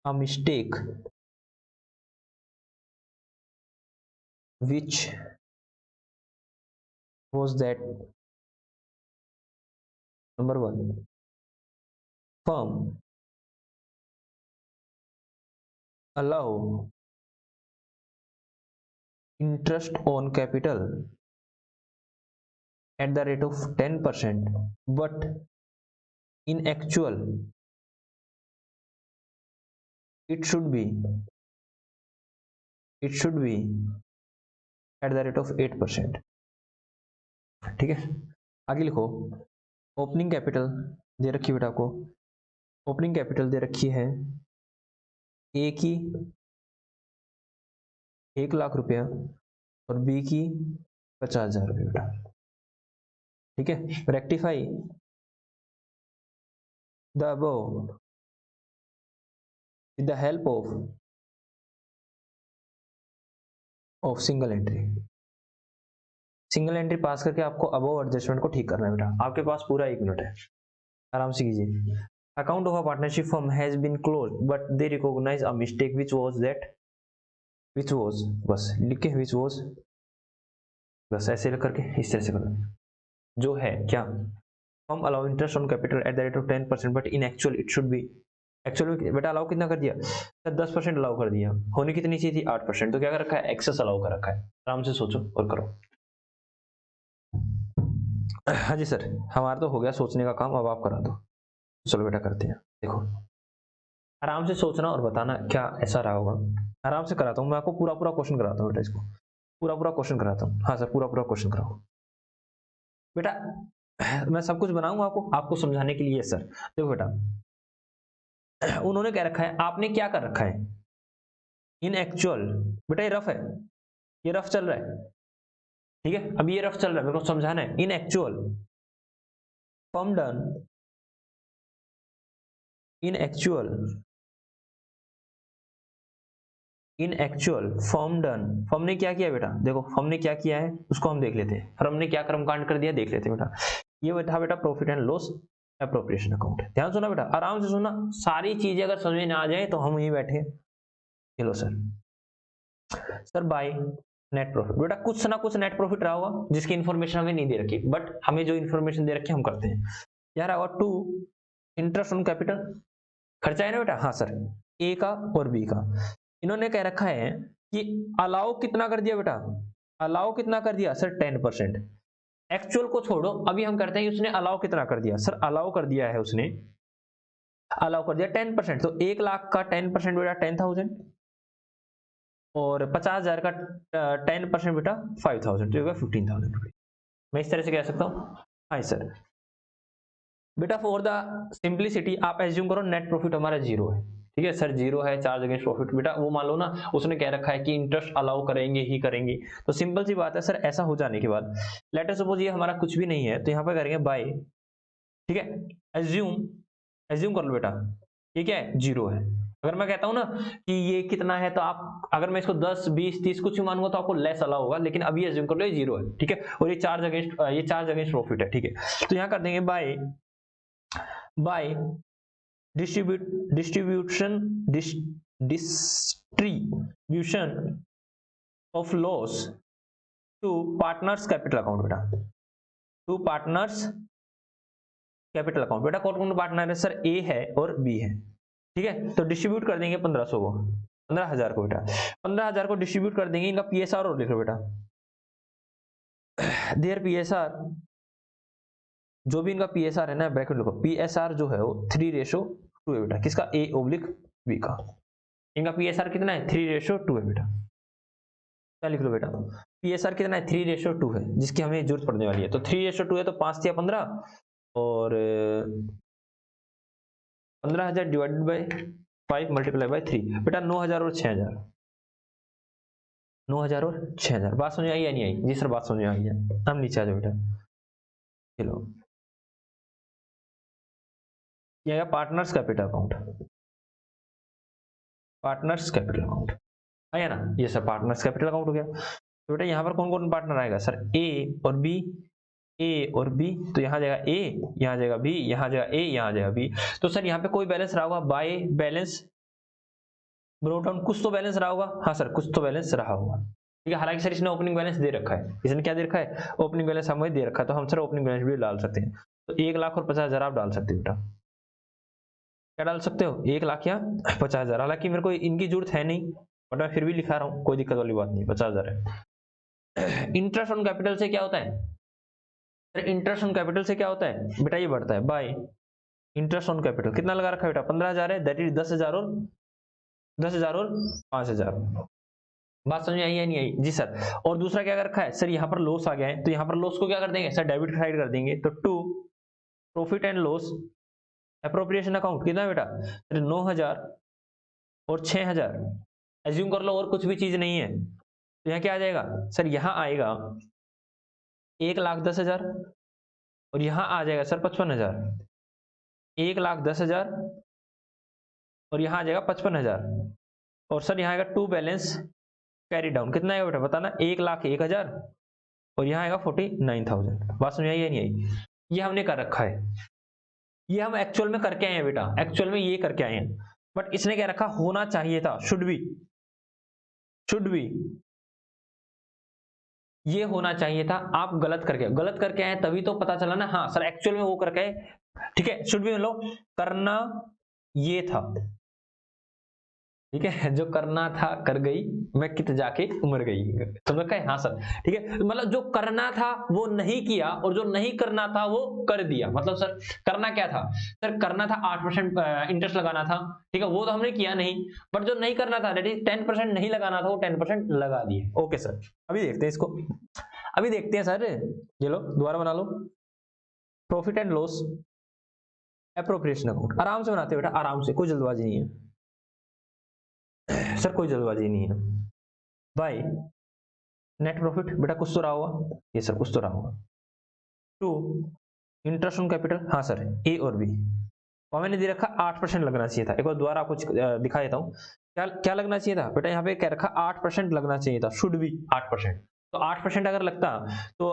a mistake which was that number 1, firm allow interest on capital at the rate of 10%, but in actual it should be at the rate of 8%। ठीक है, आगे लिखो। Opening capital दे रखी बेटा आपको, opening capital दे रखी है ए की 1,00,000 रुपया और बी की 50,000 रुपये बेटा। ठीक है, rectify the above with the help of single entry. Single entry पास करके आपको अबव एडजस्टमेंट को ठीक करना है बेटा। आपके पास पूरा 1 मिनट है, आराम से कीजिए। Account of a partnership firm has been closed but they recognise a mistake which was, बस लिख के व्हिच वाज, बस ऐसे लिख करके इस तरह से करो। जो है क्या, firm allow interest on capital at the rate of 10% but in actual it should be, actual में बेटा अलाउ कितना कर दिया सर, 10% अलाउ कर दिया, होनी कितनी चाहिए थी 8%, तो क्या कर रखा है, एक्सेस अलाउ कर रखा है। आराम से सोचो और करो। हाँ जी सर, हमारा तो हो गया सोचने का काम, अब आप करा दो। चलो बेटा करते हैं। देखो आराम से सोचना और बताना क्या ऐसा रहा होगा। आराम से कराता हूँ मैं आपको, पूरा पूरा क्वेश्चन कराता हूँ बेटा, इसको पूरा पूरा क्वेश्चन कराता हूँ। हाँ सर, पूरा पूरा क्वेश्चन कराओ बेटा। मैं सब कुछ बनाऊंगा आपको समझाने के लिए सर। देखो बेटा, उन्होंने क्या रखा है, आपने क्या कर रखा है, इन एक्चुअल, बेटा ये रफ है, ये रफ चल रहा है। ठीक है, अब ये रफ चल रहा है, मेरे को समझाना है। इन एक्चुअल फर्म डन, इन एक्चुअल फर्म डन, फर्म ने क्या किया बेटा, देखो फर्म ने क्या किया है उसको हम देख लेते हैं। फर्म ने क्या कर्मकांड कर दिया देख लेते हैं बेटा। ये था बेटा profit and loss appropriation account. ध्यान सुना बेटा, आराम से सुनना, सारी चीजें अगर समझ में ना आ जाए तो हम यहीं बैठे। चलो सर बाय नेट प्रॉफिट, बेटा कुछ ना कुछ नेट प्रॉफिट रहा होगा जिसकी इन्फॉर्मेशन हमें नहीं दे रखी, बट हमें जो इन्फॉर्मेशन दे रखी है हम करते हैं। यार रहा होगा 2 इंटरेस्ट ऑन कैपिटल, खर्चा है ना बेटा। हाँ सर, ए का और बी का। इन्होंने कह रखा है कि अलाउ कितना कर दिया बेटा, अलाउ कितना कर दिया सर 10%। एक्चुअल को छोड़ो, अभी हम करते हैं कि उसने अलाउ कितना कर दिया। सर अलाउ कर दिया है उसने, अलाउ कर दिया 10%, तो 1,00,000 का 10% बेटा 10,000 और 50,000 का 10% बेटा 5,000, तो 15,000 रुपये। मैं इस तरह से कह सकता हूँ। हाँ सर बेटा फॉर द सिंप्लिसिटी आप एज्यूम करो नेट प्रॉफिट हमारा जीरो है, ठीक है सर जीरो है, चार्ज अगेंस्ट प्रॉफिट। बेटा वो मान लो ना उसने कह रखा है कि इंटरेस्ट अलाउ करेंगे ही करेंगे, तो सिंपल सी बात है सर ऐसा हो जाने के बाद लेट अस सपोज ये हमारा कुछ भी नहीं है, तो यहाँ पे करेंगे बाय, ठीक है एज्यूम, एज्यूम कर लो बेटा ये क्या है जीरो है। अगर मैं कहता हूं ना कि ये कितना है, तो आप अगर मैं इसको 10 20 30 कुछ भी मानूंगा तो आपको लेस अलाउ होगा, लेकिन अभी एज्यूम कर लो ये जीरो है, ठीक है, और ये चार्ज अगेंस्ट प्रॉफिट है, ठीक है। तो यहाँ कर देंगे by distribution of loss to partners capital account. बेटा टू पार्टनर्स कैपिटल अकाउंट, बेटा कौन कौन पार्टनर है सर, ए है और बी है, ठीक है। तो डिस्ट्रीब्यूट कर देंगे 1500 को, 15,000 को, बेटा 15,000 को डिस्ट्रीब्यूट कर देंगे। इनका पीएसआर और लिख लो बेटा, देयर पीएसआर, जो भी इनका पीएसआर है ना ब्रैकेट लिखो, पीएसआर जो है वो 3:2 है बेटा, किसका ए ओब्लिक बी का। इनका पीएसआर कितना है 3:2 है बेटा, क्या लिख लो बेटा पीएसआर कितना है 3:2 है, जिसकी हमें जरूरत पड़ने वाली है। तो 3:2 है तो 5 या 15 और 15,000 डिवाइडेड बाय 5 मल्टीप्लाई बाय 3, बेटा 9,000 और 6,000, 9,000 और 6,000। बात समझ आई या नहीं आई? जी सर बात समझ आई है। हम नीचे आ जाओ बेटा, चलो ये आएगा partners capital account, partners capital account आया ना, ये सर पार्टनर्स कैपिटल अकाउंट हो गया। तो बेटा यहाँ पर कौन कौन पार्टनर आएगा सर, ए और बी, ए और बी, तो यहाँ जाएगा ए, यहाँ जाएगा बी, यहाँ जाएगा ए, यहाँ जाएगा बी। तो सर यहाँ पे कोई बैलेंस रहा होगा, बाय बैलेंस ब्रोट डाउन, कुछ तो बैलेंस रहा होगा, हाँ सर कुछ तो बैलेंस रहा होगा, ठीक है। हालांकि सर इसने ओपनिंग बैलेंस दे रखा है, इसने क्या दे रखा है ओपनिंग बैलेंस हमें दे रखा है, तो हम सर ओपनिंग बैलेंस भी डाल सकते हैं। तो 1,00,000 और 50,000 आप डाल सकते हो बेटा, क्या डाल सकते हो 1,00,000 या 50,000। हालांकि मेरे को इनकी जरूरत है नहीं, बट मैं फिर भी लिखा रहा हूँ, कोई दिक्कत वाली बात नहीं, 50,000 है। इंटरेस्ट ऑन कैपिटल से क्या होता है, इंटरेस्ट ऑन कैपिटल से क्या होता है बेटा, ये बढ़ता है बाय इंटरेस्ट ऑन कैपिटल। कितना लगा रखा है बेटा 15,000 है, दैट इज 10,000 और 10,000 और 5,000। बात समझ आई या नहीं आई? जी सर। और दूसरा क्या कर रखा है सर, यहाँ पर लॉस आ गया है, तो यहाँ पर लॉस को क्या कर देंगे सर डेबिट साइड कर देंगे। तो to profit and loss appropriation account कितना है बेटा 9,000 और 6,000, एज्यूम कर लो और कुछ भी चीज नहीं है, तो यहाँ क्या आ जाएगा सर, यहाँ आएगा 1,10,000 और यहाँ आ जाएगा सर 55,000, 1,10,000 और यहाँ आ जाएगा 55,000। और सर यहाँ आएगा टू बैलेंस कैरी डाउन, कितना आएगा बेटा बताना, 1,01,000 और यहाँ आएगा 49,000। बात समझ आई या नहीं आई? ये हमने कर रखा है, ये हम एक्चुअल में करके आए हैं बेटा, एक्चुअल में ये करके आए हैं, बट इसने क्या रखा होना चाहिए था, शुड बी ये होना चाहिए था, आप गलत करके आए तभी तो पता चला ना, हाँ सर एक्चुअल में वो करके आए, ठीक है। शुड बी मतलब करना ये था, ठीक है, जो करना था कर गई, मैं कित जाके मर गई, समझ गए? हाँ सर ठीक है, मतलब जो करना था वो नहीं किया और जो नहीं करना था वो कर दिया। मतलब सर करना क्या था सर, करना था 8% इंटरेस्ट लगाना था, ठीक है, वो तो हमने किया नहीं, बट जो नहीं करना था दैट इज 10% नहीं लगाना था, वो 10% लगा दिए। ओके सर अभी देखते हैं इसको, अभी देखते हैं सर, ये लो दोबारा बना लो, profit and loss appropriation account, आराम से बनाते हैं बेटा, आराम से, कोई जल्दबाजी नहीं है सर, कोई जल्दबाजी नहीं है। बाय नेट प्रॉफिट, बेटा कुछ तो रहा होगा, ये सर कुछ तो रहा होगा। टू इंटरेस्ट ऑन कैपिटल, हाँ सर ए और बी, और मैंने दे रखा 8% लगना चाहिए था। एक बार दोबारा कुछ दिखा देता हूँ, क्या क्या लगना चाहिए था बेटा, यहाँ पे क्या रखा 8% लगना चाहिए था, शुड बी 8%। तो 8% अगर लगता तो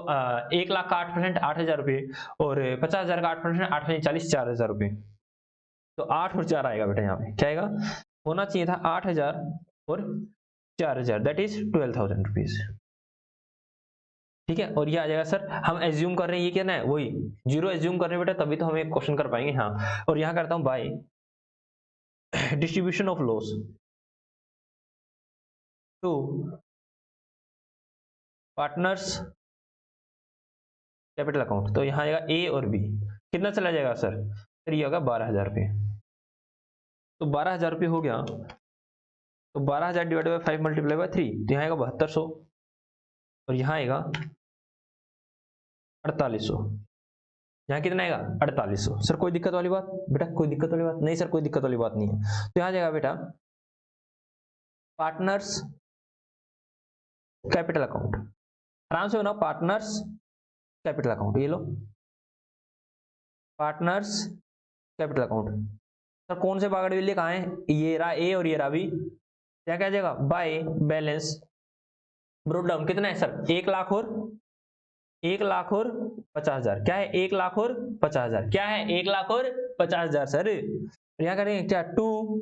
1,00,000 का 8% 8,000 रुपये, और 50,000 का 8% 8,40 4,000 रुपये, तो 8 और 4 आएगा बेटा, यहाँ पे क्या आएगा, होना चाहिए था 8,000 और 4,000, दैट इज 12,000 रुपीज, ठीक है। और ये आ जाएगा सर, हम एज्यूम कर रहे हैं ये क्या है वही जीरो एज्यूम कर रहे हैं बेटा, तभी तो हम एक क्वेश्चन कर पाएंगे। हाँ और यहाँ करता हूँ by distribution of loss to partners capital account, तो यहाँ आएगा ए और बी, कितना चला जाएगा सर, फिर ये होगा 12,000 रुपये, तो 12,000 रुपये हो गया, तो 12,000 डिवाइड बाई 5 मल्टीप्लाई बाय 3, तो यहाँ आएगा 7,200 और यहाँ आएगा 4800, यहाँ कितना आएगा 4800। सर कोई दिक्कत वाली बात बेटा, कोई दिक्कत वाली बात नहीं सर, कोई दिक्कत वाली बात नहीं है। तो यहाँ जाएगा बेटा पार्टनर्स कैपिटल अकाउंट, आराम से बनाओ, पार्टनर्स कैपिटल अकाउंट, ये लो पार्टनर्स कैपिटल अकाउंट। सर कौन से बागड़ बिल्ली कहाँ है, ये रहा ए और ये रहा बी, क्या क्या जाएगा बाय बैलेंस ब्रोड डाउन, कितना है सर 1 लाख और 1,50,000, क्या है 1,50,000, क्या है 1,50,000 सर। यहाँ करेंगे क्या 2,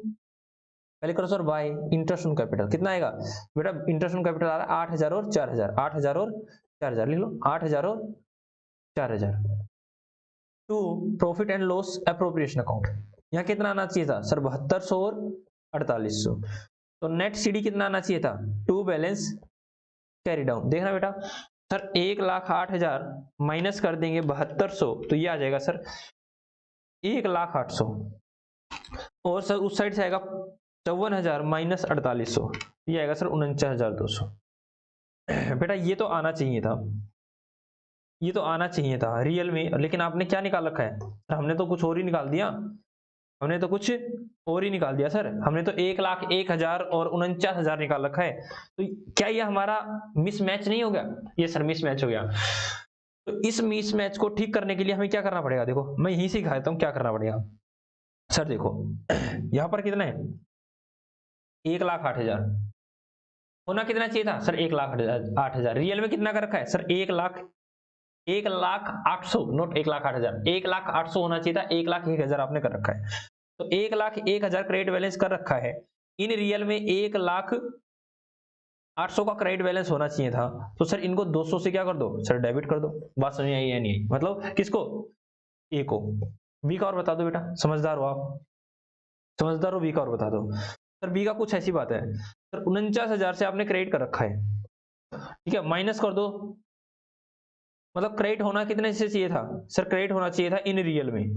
पहले करो sir bye interest on capital, कितना आएगा बेटा, इंटरेस्ट ऑन कैपिटल आ रहा है 8,000 और 4,000, 8,000 और 4,000 लिख लो, 8,000 और 4,000। To profit and loss appropriation account, यहाँ कितना आना चाहिए था सर 7200 और 4800, तो नेट सीडी कितना आना चाहिए था, टू बैलेंस कैरी डाउन। देखना बेटा सर 1,08,000 माइनस कर देंगे 7200, तो ये आ जाएगा सर 1,08,000, और सर उस साइड से आएगा 54,000 माइनस 4800, ये आएगा सर 49,200। बेटा ये तो आना चाहिए था, ये तो आना चाहिए था रियल में, लेकिन आपने क्या निकाल रखा है, हमने तो कुछ और ही निकाल दिया, हमने तो कुछ और ही निकाल दिया सर, हमने तो 1,01,000 और 49,000 निकाल रखा है। तो क्या ये हमारा मिसमैच नहीं हो गया, ये सर मिसमैच हो गया। तो इस मिसमैच को ठीक करने के लिए हमें क्या करना पड़ेगा, देखो मैं यहीं से दिखाता हूं क्या करना पड़ेगा। सर देखो यहां पर कितना है 1,08,000, होना कितना चाहिए था सर 1,08,000, रियल में कितना कर रखा है सर 1,08,000, नोट 1,08,000, 1,08,000 होना चाहिए था, 1,01,000 आपने कर रखा है, तो 1,01,000 क्रेडिट बैलेंस कर रखा है, इन रियल में 1,08,000 का क्रेडिट बैलेंस होना चाहिए था। तो सर इनको 200 से क्या कर दो सर डेबिट कर दो, बात समझ आई या नहीं, मतलब किसको ए को, बी का और बता दो बेटा, समझदार हो आप, समझदार हो, बी का और बता दो। सर बी का कुछ ऐसी बात है सर 49,000 से आपने क्रेडिट कर रखा है, ठीक है, माइनस कर दो, मतलब क्रेडिट होना कितने से चाहिए था सर, क्रेडिट होना चाहिए था इन रियल में,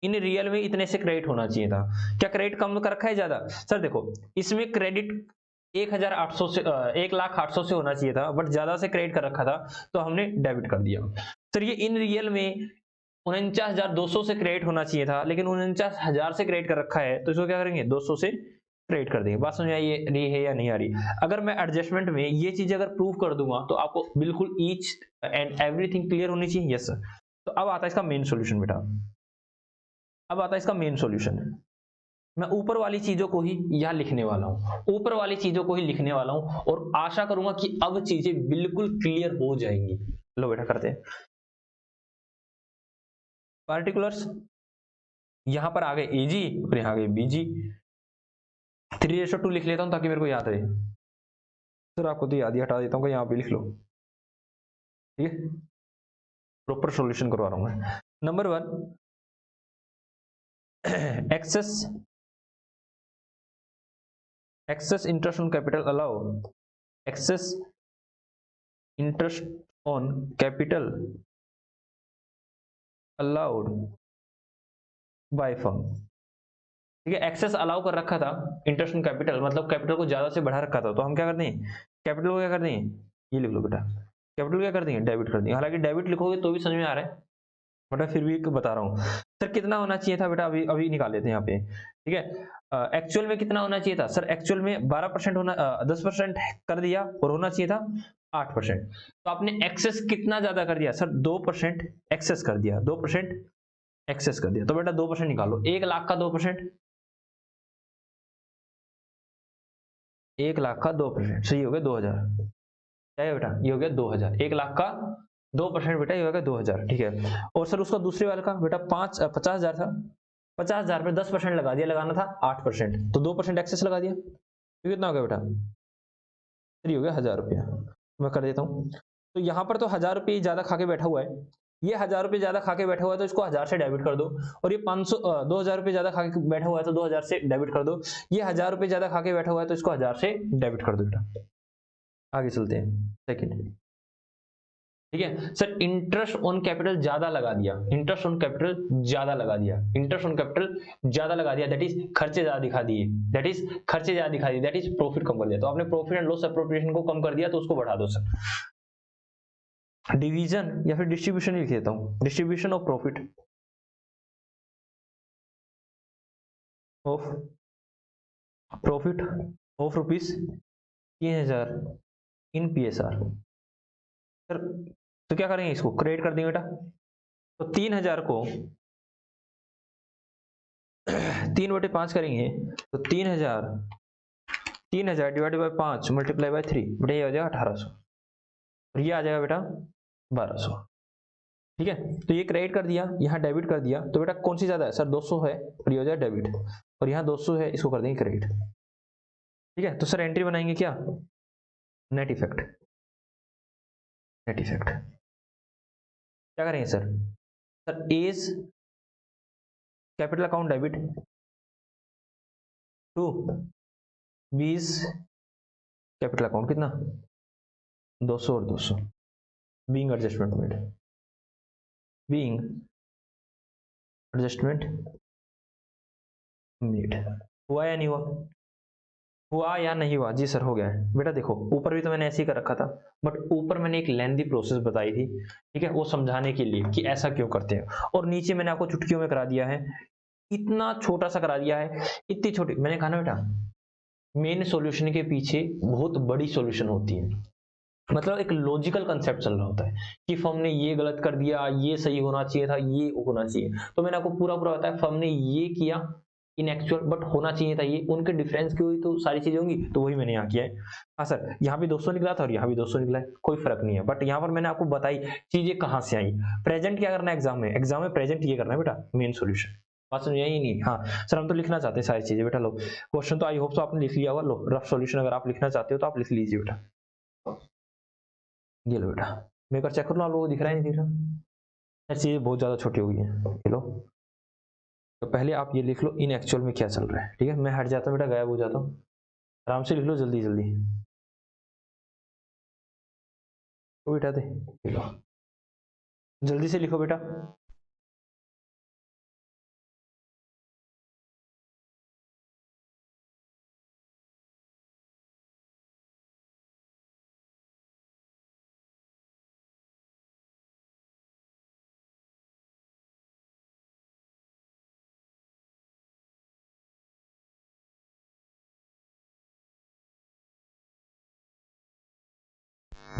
इन रियल में इतने से क्रेडिट होना चाहिए था, क्या क्रेडिट कम कर रखा है ज्यादा, सर देखो इसमें क्रेडिट 1,800 से 1,08,000 से होना चाहिए था, बट ज्यादा से क्रेडिट कर रखा था तो हमने डेबिट कर दिया। सर ये इन रियल में 49,200 से क्रेडिट होना चाहिए था, लेकिन 49,000 से क्रेडिट कर रखा है, तो इसको क्या करेंगे 200 से क्रेडिट कर देंगे। बात समझ आई रही है या नहीं आ रही? अगर मैं एडजस्टमेंट में ये चीज अगर प्रूव कर दूंगा तो आपको बिल्कुल ईच एंड एवरीथिंग क्लियर होनी चाहिए। Yes sir. तो अब आता है इसका मेन सॉल्यूशन बेटा, अब आता है इसका मेन सॉल्यूशन। मैं ऊपर वाली चीजों को ही यहां लिखने वाला हूं, ऊपर वाली चीजों को ही लिखने वाला हूं और आशा करूंगा कि अब चीजें बिल्कुल क्लियर हो जाएंगी। लो बेटा करते हैं पार्टिकुलर्स, यहां पर आ गए एजी और यहां आ गए बीजी। 3:2 लिख लेता हूं ताकि मेरे को याद रहे। सर आपको तो याद ही हटा देता हूँ, यहां पे लिख लो, ठीक है, प्रॉपर सॉल्यूशन करवा रहा हूं मैं। Number 1 excess interest on capital allow, excess interest on capital allowed by firm, ठीक है, एक्सेस अलाउ कर रखा था इंटरेस्ट ऑन कैपिटल, मतलब कैपिटल को ज्यादा से बढ़ा रखा था, तो हम क्या करते हैं कैपिटल को क्या करते हैं, ये लिख लो बेटा, कैपिटल क्या कर देंगे डेबिट कर देंगे। हालांकि डेबिट लिखोगे तो भी समझ में आ रहा है, बेटा फिर भी बता रहा हूँ। सर कितना होना चाहिए था बेटा, अभी अभी निकाल लेते हैं यहाँ पे, ठीक है। एक्चुअल में कितना होना चाहिए था सर, एक्चुअल में 12% होना 10% कर दिया और होना चाहिए था 8%, तो आपने एक्सेस कितना ज्यादा कर दिया सर 2% एक्सेस कर दिया, 2% एक्सेस कर दिया, तो बेटा 2% निकालो, 1 लाख का 2%, 1 लाख का 2%, सही हो गया 2,000, क्या है बेटा ये हो गया 2,000, 1 लाख का 2% बेटा ये हो गया 2,000, ठीक है। और सर उसका दूसरे वाले का बेटा 50,000 था, 50,000 पे 10% लगा दिया, लगाना था 8%, तो 2% एक्सेस लगा दिया, तो कितना हो गया बेटा, हो गया 1,000 रुपया। मैं कर देता हूँ, तो यहाँ पर तो 1,000 रुपये ज्यादा खा के बैठा हुआ है, ये 1,000 रुपये ज्यादा खा के बैठा हुआ है, तो इसको 1,000 से डेबिट कर दो, और ये 2,000 रुपये ज्यादा खा के बैठा हुआ है तो 2,000 से डेबिट कर दो, ये 1,000 रुपये ज्यादा खा के बैठा हुआ है तो इसको 1,000 से डेबिट कर दो बेटा। आगे चलते हैं सेकंड, ठीक है। सर इंटरेस्ट ऑन कैपिटल ज्यादा लगा दिया, इंटरेस्ट ऑन कैपिटल ज्यादा लगा दिया, इंटरेस्ट ऑन कैपिटल ज्यादा लगा दिया, दैट इज खर्चे ज्यादा दिखा दिए, दैट इज खर्चे ज्यादा दिखा दिए, दैट इज प्रॉफिट कम कर दिया, तो आपने प्रॉफिट एंड लॉस एप्रोप्रिएशन को कम कर दिया तो उसको बढ़ा दो सर। डिवीजन या फिर डिस्ट्रीब्यूशन लिख देता हूं, distribution of profit of ₹3000 in PSR। Sir तो क्या करेंगे, इसको क्रिएट कर देंगे बेटा। तो 3000 को 3/5 करेंगे तो 3000 डिवाइडेड बाय 5 मल्टीप्लाई बाय 3 बेटा ये आ जाएगा 1800 और ये आ जाएगा बेटा 1200। ठीक है, तो ये क्रेडिट कर दिया, यहाँ डेबिट कर दिया, तो बेटा कौन सी ज्यादा है सर, 200 है और ये हो जाए डेबिट, और यहाँ 200 है, इसको कर देंगे क्रेडिट। ठीक है, तो सर एंट्री बनाएंगे क्या, नेट इफेक्ट। क्या करेंगे sir, A's capital account debit to B's capital account कितना 200 और 200 बीइंग एडजस्टमेंट मेड। हुआ या नहीं हुआ या नहीं हुआ जी सर, हो गया है बेटा। देखो ऊपर भी तो मैंने ऐसे ही कर रखा था, बट ऊपर मैंने एक लेंथी प्रोसेस बताई थी, ठीक है, वो समझाने के लिए कि ऐसा क्यों करते हैं, और नीचे मैंने आपको चुटकियों में करा दिया है, इतना छोटा सा करा दिया है, इतनी छोटी। मैंने कहा ना बेटा, मेन सॉल्यूशन के पीछे बहुत बड़ी सॉल्यूशन होती है, मतलब एक लॉजिकल कंसेप्ट चल रहा होता है कि फर्म ने ये गलत कर दिया, ये सही होना चाहिए था, ये होना चाहिए। तो मैंने आपको पूरा बताया, फर्म ने ये किया इन एक्चुअल, बट होना चाहिए था ये, उनके डिफरेंस की हुई तो सारी चीजें होंगी, तो वही मैंने यहाँ किया है। हाँ सर, यहाँ भी 200 निकला था और यहाँ भी 200 निकला है, कोई फर्क नहीं है, बट यहाँ पर मैंने आपको बताई चीजें कहाँ से आई। प्रेजेंट क्या करना है एग्जाम में प्रेजेंट ये करना है बेटा, मेन सोल्यूशन। बात समझ आई नहीं? हाँ सर, हम तो लिखना चाहते हैं सारी चीजें बेटा। लो क्वेश्चन तो आई होप तो आपने लिख लिया होगा। लो रफ सॉल्यूशन अगर आप लिखना चाहते हो तो आप लिख लीजिए बेटा। ये लो बेटा, मैं कर चेक कर लो, आप लोगों को दिख रहा है नहीं दिख रहा, चीजें बहुत ज्यादा छोटी हो गई हैं। ये लो, तो पहले आप ये लिख लो इन एक्चुअल में क्या चल रहा है। ठीक है, मैं हट जाता हूँ बेटा, गायब हो जाता हूँ, आराम से लिख लो जल्दी जल्दी, तो बेटा दे लो जल्दी से लिखो बेटा।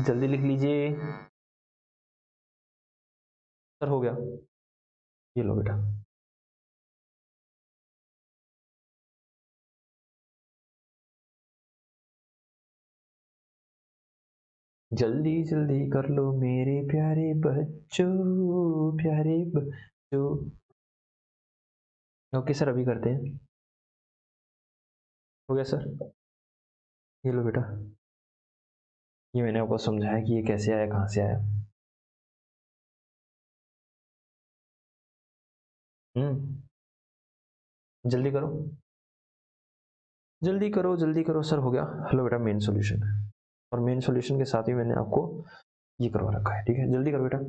जल्दी लिख लीजिए सर, हो गया। ये लो बेटा, जल्दी जल्दी कर लो मेरे प्यारे बच्चों, प्यारे बच्चों। ओके सर, अभी करते हैं। हो गया सर, ये लो बेटा, ये मैंने आपको समझाया कि ये कैसे आया, कहाँ से आया। जल्दी करो जल्दी करो जल्दी करो सर, हो गया। हेलो बेटा, मेन सॉल्यूशन, और मेन सॉल्यूशन के साथ ही मैंने आपको ये करवा रखा है। ठीक है, जल्दी करो बेटा।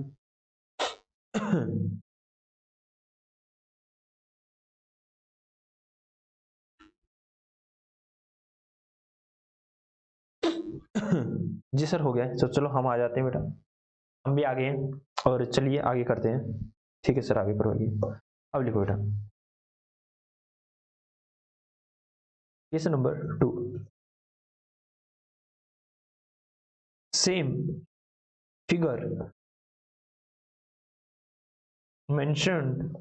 जी सर, हो गया है। तो चलो हम आ जाते हैं बेटा, हम भी आ गए हैं, और चलिए आगे करते हैं। ठीक है सर, आगे करवाइए। अब लिखो बेटा, question number 2, same figure mentioned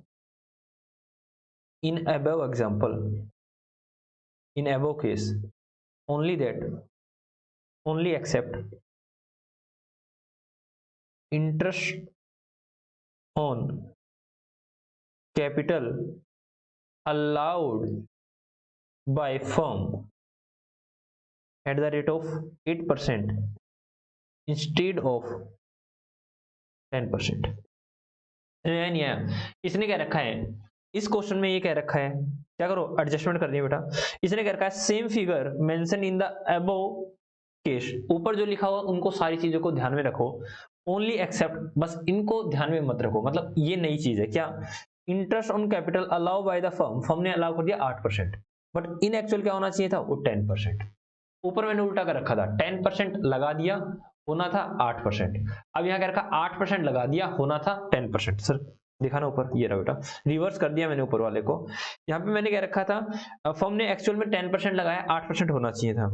in above example, in above case, only that, only accept interest on capital allowed by firm at the rate of 8% instead of 10%। नहीं आया, इसने क्या रखा है, इस क्वेश्चन में ये क्या रखा है, क्या करो एडजस्टमेंट कर दिया बेटा। इसने क्या रखा है, same figure mention in the above case, ऊपर जो लिखा हुआ उनको सारी चीजों को ध्यान में रखो, ओनली एक्सेप्ट, बस इनको ध्यान में मत रखो, मतलब ये नई चीज है क्या, interest on capital allow bye the firm ने अलाउ कर दिया 8%, बट इन एक्चुअल क्या होना चाहिए था, वो 10%। ऊपर मैंने उल्टा कर रखा था, 10% लगा दिया होना था 8%। अब यहाँ क्या रखा 8% लगा दिया, होना था 10%। सर दिखा ना ऊपर, ये रहा बेटा, रिवर्स कर दिया मैंने ऊपर वाले को। यहाँ पे मैंने क्या रखा था, फर्म ने एक्चुअल में 10% लगाया, 8% होना चाहिए था।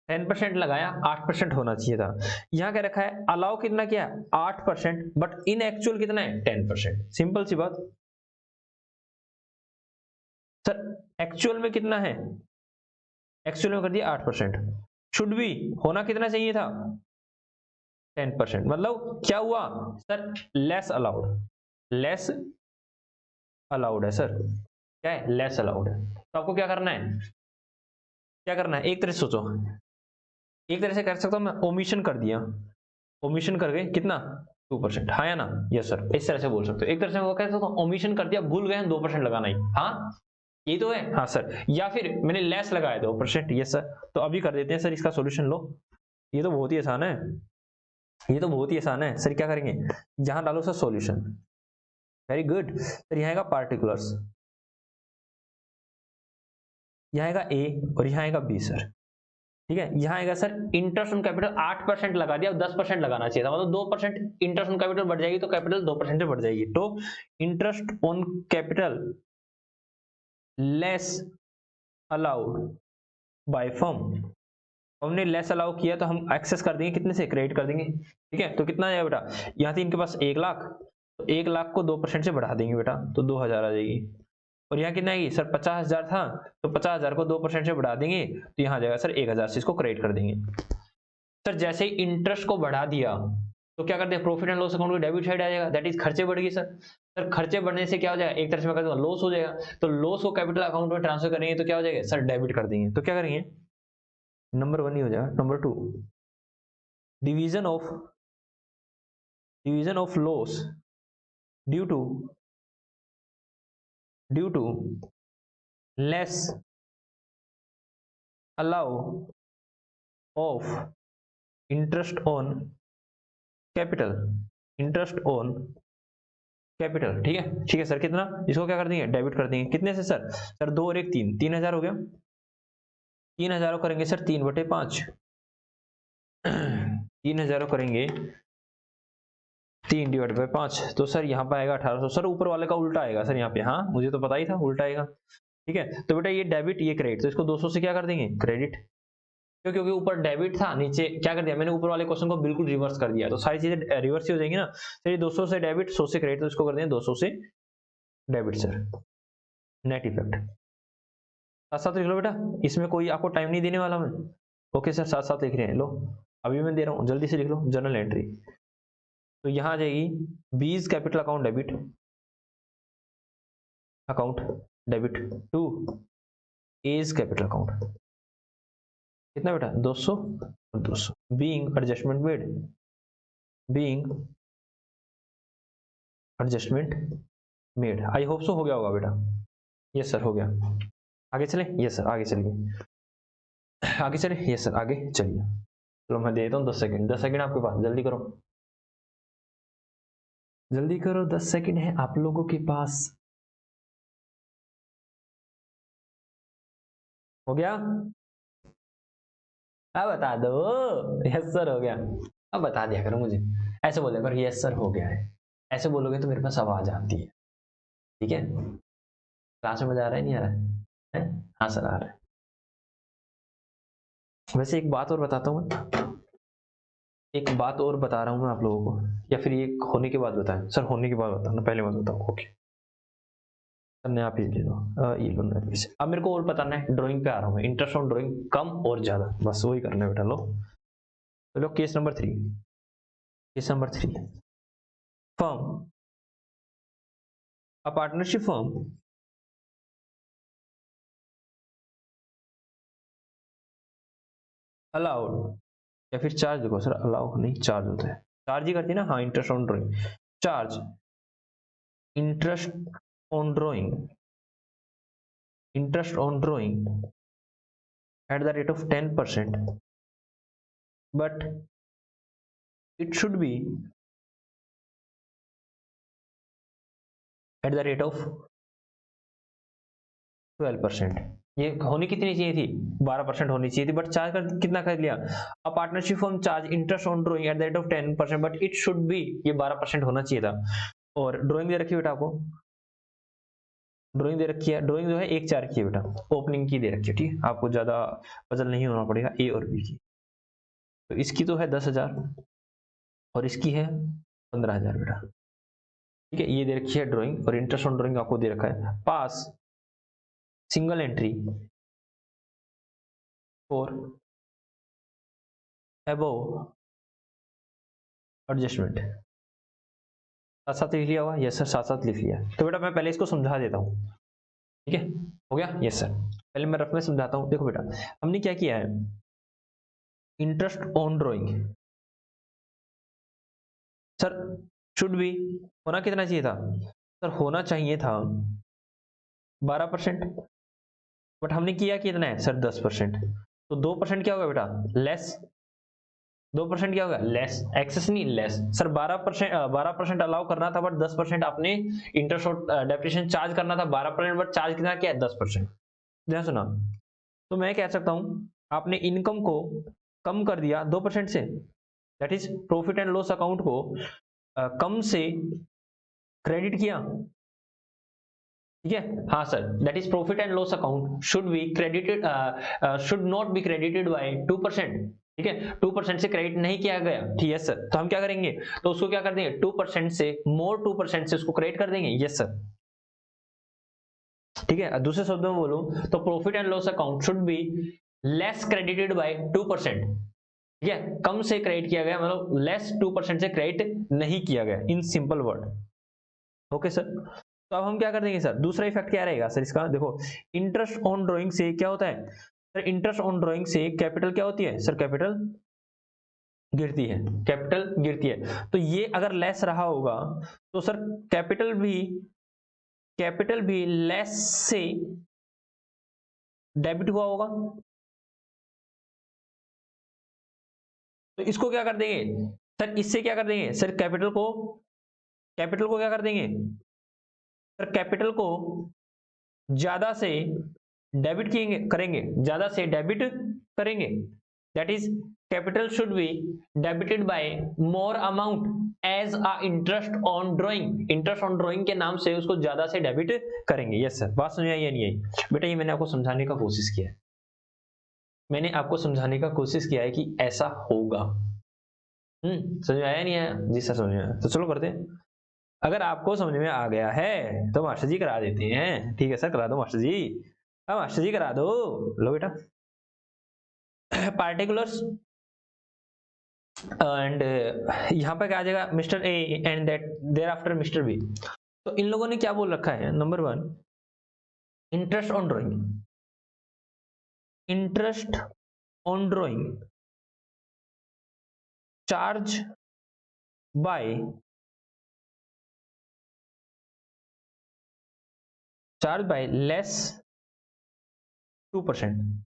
10% लगाया, 8% होना चाहिए था। यहाँ क्या रखा है, अलाउ कितना किया 8%, बट इन एक्चुअल कितना है 10%। सिंपल सी बात। सर एक्चुअल में कितना है, एक्चुअल में कर दिया 8%, शुड बी होना कितना चाहिए था 10%। मतलब क्या हुआ sir, less allowed, less allowed है सर, क्या है लेस अलाउड है। तो आपको क्या करना है, क्या करना है, एक तरह से सोचो, एक तरह से कर सकता हूं मैं, ओमिशन कर दिया, ओमिशन करके कितना 2%, हाँ या ना, यस सर, इस तरह से बोल सकते हो। एक तरह से वो कह सकता हूं ओमिशन कर दिया, भूल गए 2% लगाना ही, हाँ ये तो है, हाँ सर। या फिर मैंने लेस लगाया 2%, यस सर। तो अभी कर देते हैं सर इसका सॉल्यूशन, लो ये तो बहुत ही आसान है, ये तो बहुत ही आसान है सर। क्या करेंगे, यहां डालो sir solution, very good sir. यहाँ आएगा पार्टिकुलर्स, यहाँ आएगा ए और यहाँ आएगा बी सर, ठीक है। यहाँ आएगा सर इंटरेस्ट ऑन कैपिटल, 8% लगा दिया, 10% लगाना चाहिए था, मतलब 2% इंटरेस्ट ऑन कैपिटल बढ़ जाएगी तो कैपिटल 2% से बढ़ जाएगी। तो interest on capital less allowed by firm, हमने लेस अलाउ किया तो हम एक्सेस कर देंगे, कितने से क्रेडिट कर देंगे, ठीक है। तो कितना आएगा बेटा, यहाँ थी इनके पास 1 लाख, तो 1 लाख को 2% से बढ़ा देंगे बेटा, तो 2000 आ जाएगी। और यहाँ कितना आएगी सर, 50,000 था, तो 50,000 को 2% से बढ़ा देंगे, तो यहाँ आ जाएगा सर 1000 से इसको क्रेडिट कर देंगे। सर जैसे ही इंटरेस्ट को बढ़ा दिया तो क्या करते हैं, प्रॉफिट एंड लॉस अकाउंट को डेबिट साइड आ जाएगा, दैट इज खर्चे बढ़ गई सर। सर खर्चे बढ़ने से क्या हो जाएगा, एक तरह से मैं कहता हूँ लॉस हो जाएगा, तो लॉस को कैपिटल अकाउंट में ट्रांसफर करेंगे तो क्या हो जाएगा सर, डेबिट कर देंगे। तो क्या करेंगे, नंबर 1 ही हो जाएगा। Number 2, division of loss due to less allow of interest on capital, interest on capital, ठीक है, ठीक है सर। कितना, इसको क्या कर देंगे, डेबिट कर देंगे, कितने से सर, सर 2 और 1 3, 3000 हो गया। 3000 करेंगे सर 3/5, 3000 करेंगे 3/5, तो सर यहाँ पे आएगा 1800। सर ऊपर वाले का उल्टा आएगा सर यहाँ पे, हाँ मुझे तो पता ही था उल्टा आएगा, ठीक है। तो बेटा ये डेबिट ये क्रेडिट, तो इसको 200 से क्या कर देंगे क्रेडिट, क्यों, क्योंकि ऊपर डेबिट था, नीचे क्या कर दिया मैंने, ऊपर वाले क्वेश्चन को बिल्कुल रिवर्स कर दिया, तो सारी चीजें रिवर्स ही हो जाएंगी ना। तो ये 200 से डेबिट, 100 से क्रेडिट, तो इसको कर देंगे 200 से डेबिट सर, नेट इफेक्ट। साथ साथ लिख लो बेटा, इसमें कोई आपको टाइम नहीं देने वाला मैं, ओके सर साथ साथ लिख रहे हैं, लो अभी मैं दे रहा हूँ, जल्दी से लिख लो। जर्नल एंट्री, तो यहाँ आ जाएगी B's capital account debit to A's capital account, कितना बेटा 200 और 200, being adjustment made, I hope so हो गया होगा बेटा, यस सर हो गया। आगे चले, यस सर आगे चलिए, आगे चले, यस सर आगे चलिए। चलो मैं दे देता हूँ 10 सेकंड, 10 सेकंड आपके पास, जल्दी करो जल्दी करो, 10 सेकंड है आप लोगों के पास। हो गया, अब बता दो, यस सर हो गया, अब बता दिया करो मुझे, ऐसे बोले करो यस सर हो गया है, ऐसे बोलोगे तो मेरे पास आवाज आती है, ठीक है। क्लास में मजा आ रहा है नहीं आ रहा है, हाँ सर आ रहा है। वैसे एक बात और बताता हूँ, एक बात और बता रहा हूँ मैं आप लोगों को, या फिर ये होने के बाद बताएं सर, होने के बाद बताना, पहले मत बताओ, ओके सर ने आप ही ले लो, ये लो ना फिर से। अब मेरे को और बताना है, ड्राइंग पे आ रहा हूँ मैं, इंटरेस्ट ऑन ड्राइंग कम और ज्यादा, बस वही करना है बेटा। लो चलो case number 3, case number 3, firm, अ पार्टनरशिप फर्म अलाउड, या फिर चार्ज देखो सर, अलाउ नहीं चार्ज होता है, चार्ज ही करती है ना, हाँ interest on drawing, charge interest on drawing, interest on drawing at the rate of 10%, but it should be at the rate of 12%, ये होनी कितनी चाहिए थी, 12% होनी चाहिए थी, बट चार्ज कर कितना कर लिया। अ partnership firm charge interest on drawing at the rate of 10%, but it should be, ये 12% होना चाहिए था। और ड्राइंग दे रखी है बेटा आपको, ड्राइंग दे रखी है, ड्राइंग जो है 1/4 की है बेटा, ओपनिंग की दे रखी है, ठीक है, आपको ज्यादा पजल नहीं होना पड़ेगा ए और बी की। तो इसकी तो है 10,000 और इसकी है 15,000 बेटा, ठीक है। ये दे रखी है ड्राइंग, और इंटरेस्ट ऑन ड्राइंग आपको दे रखा है pass single entry for above adjustment. साथ साथ लिख लिया होगा, यस सर, साथ साथ लिख लिया। तो बेटा मैं पहले इसको समझा देता हूँ, ठीक है, हो गया, यस सर। पहले मैं रफ में समझाता हूँ। देखो बेटा, हमने क्या किया है, interest on drawing sir should be, होना कितना चाहिए था सर, होना चाहिए था 12%, बट हमने किया कितना है सर 10%। तो 2% क्या होगा बेटा, लेस। 2% क्या होगा, लेस, एक्सेस नहीं लेस सर। 12% अलाउ करना था, बट 10% आपने इंटरेस्ट और डेप्रिसिएशन चार्ज करना था 12%, बट चार्ज कितना किया है 10%। ध्यान सुना, तो मैं कह सकता हूं आपने इनकम को कम कर दिया 2% से, that is profit and loss account को कम से क्रेडिट किया, ठीक है। हाँ sir, that is profit and loss account should be credited, should not be credited bye 2%, ठीक है। 2% से क्रेडिट नहीं किया गया, ठीक है सर। तो हम क्या करेंगे, तो उसको क्या कर देंगे 2% से, मोर 2% से उसको क्रेडिट कर देंगे, यस सर, ठीक है। दूसरे शब्दों में बोलूं तो profit and loss account should be less credited bye 2%, ठीक है, कम से क्रेडिट किया गया, मतलब लेस 2% से क्रेडिट नहीं किया गया, in simple word, okay sir. तो अब हम क्या कर देंगे सर, दूसरा इफेक्ट क्या रहेगा सर इसका, देखो इंटरेस्ट ऑन ड्राइंग से क्या होता है सर, इंटरेस्ट ऑन ड्राइंग से कैपिटल क्या होती है सर, कैपिटल गिरती है, कैपिटल गिरती है। तो ये अगर लेस रहा होगा तो सर कैपिटल भी लेस से डेबिट हुआ होगा। तो इसको क्या कर देंगे सर, इससे क्या कर देंगे सर, कैपिटल को क्या कर देंगे सर, कैपिटल को ज्यादा से डेबिट करेंगे, ज्यादा से डेबिट करेंगे, that is capital should be debited by more amount as a interest on drawing, interest on drawing के नाम से उसको ज्यादा से डेबिट करेंगे, यस सर। बात समझ आई या नहीं आई बेटा, ये मैंने आपको समझाने का कोशिश किया है, मैंने आपको समझाने का कोशिश किया है कि ऐसा होगा। समझ में आया नहीं आया, जी सर समझ में आया, तो चलो करते हैं। अगर आपको समझ में आ गया है तो मास्टर जी करा देते हैं, ठीक है सर, करा दो मास्टर जी, हाँ मास्टर जी करा दो, लो बेटा। पार्टिकुलर्स एंड यहाँ पे क्या आ जाएगा, mister A and that thereafter mister B. तो इन लोगों ने क्या बोल रखा है, number 1 interest on drawing, interest on drawing charge by less 2%,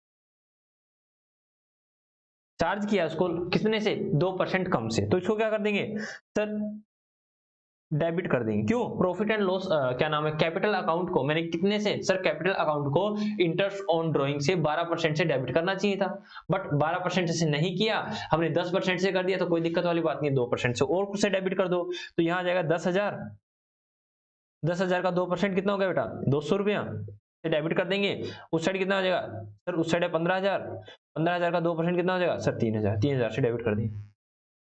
charge किया उसको कितने से 2% कम से, तो इसको क्या कर देंगे सर, डेबिट कर देंगे। क्यों, प्रॉफिट एंड लॉस क्या नाम है, कैपिटल अकाउंट को मैंने कितने से सर, कैपिटल अकाउंट को इंटरेस्ट ऑन ड्राइंग से 12% से डेबिट करना चाहिए था, बट 12% से नहीं किया, हमने 10% से कर दिया, तो कोई दिक्कत वाली बात नहीं, 2% से और से डेबिट कर दो। तो यहाँ आ जाएगा 10,000, 10,000 का 2% कितना हो गया बेटा, 200 रुपया से डेबिट कर देंगे। उस साइड कितना हो जाएगा सर, उस साइड है 15,000, 15,000 का 2% कितना हो जाएगा सर, 3,000, 3,000 से डेबिट कर देंगे,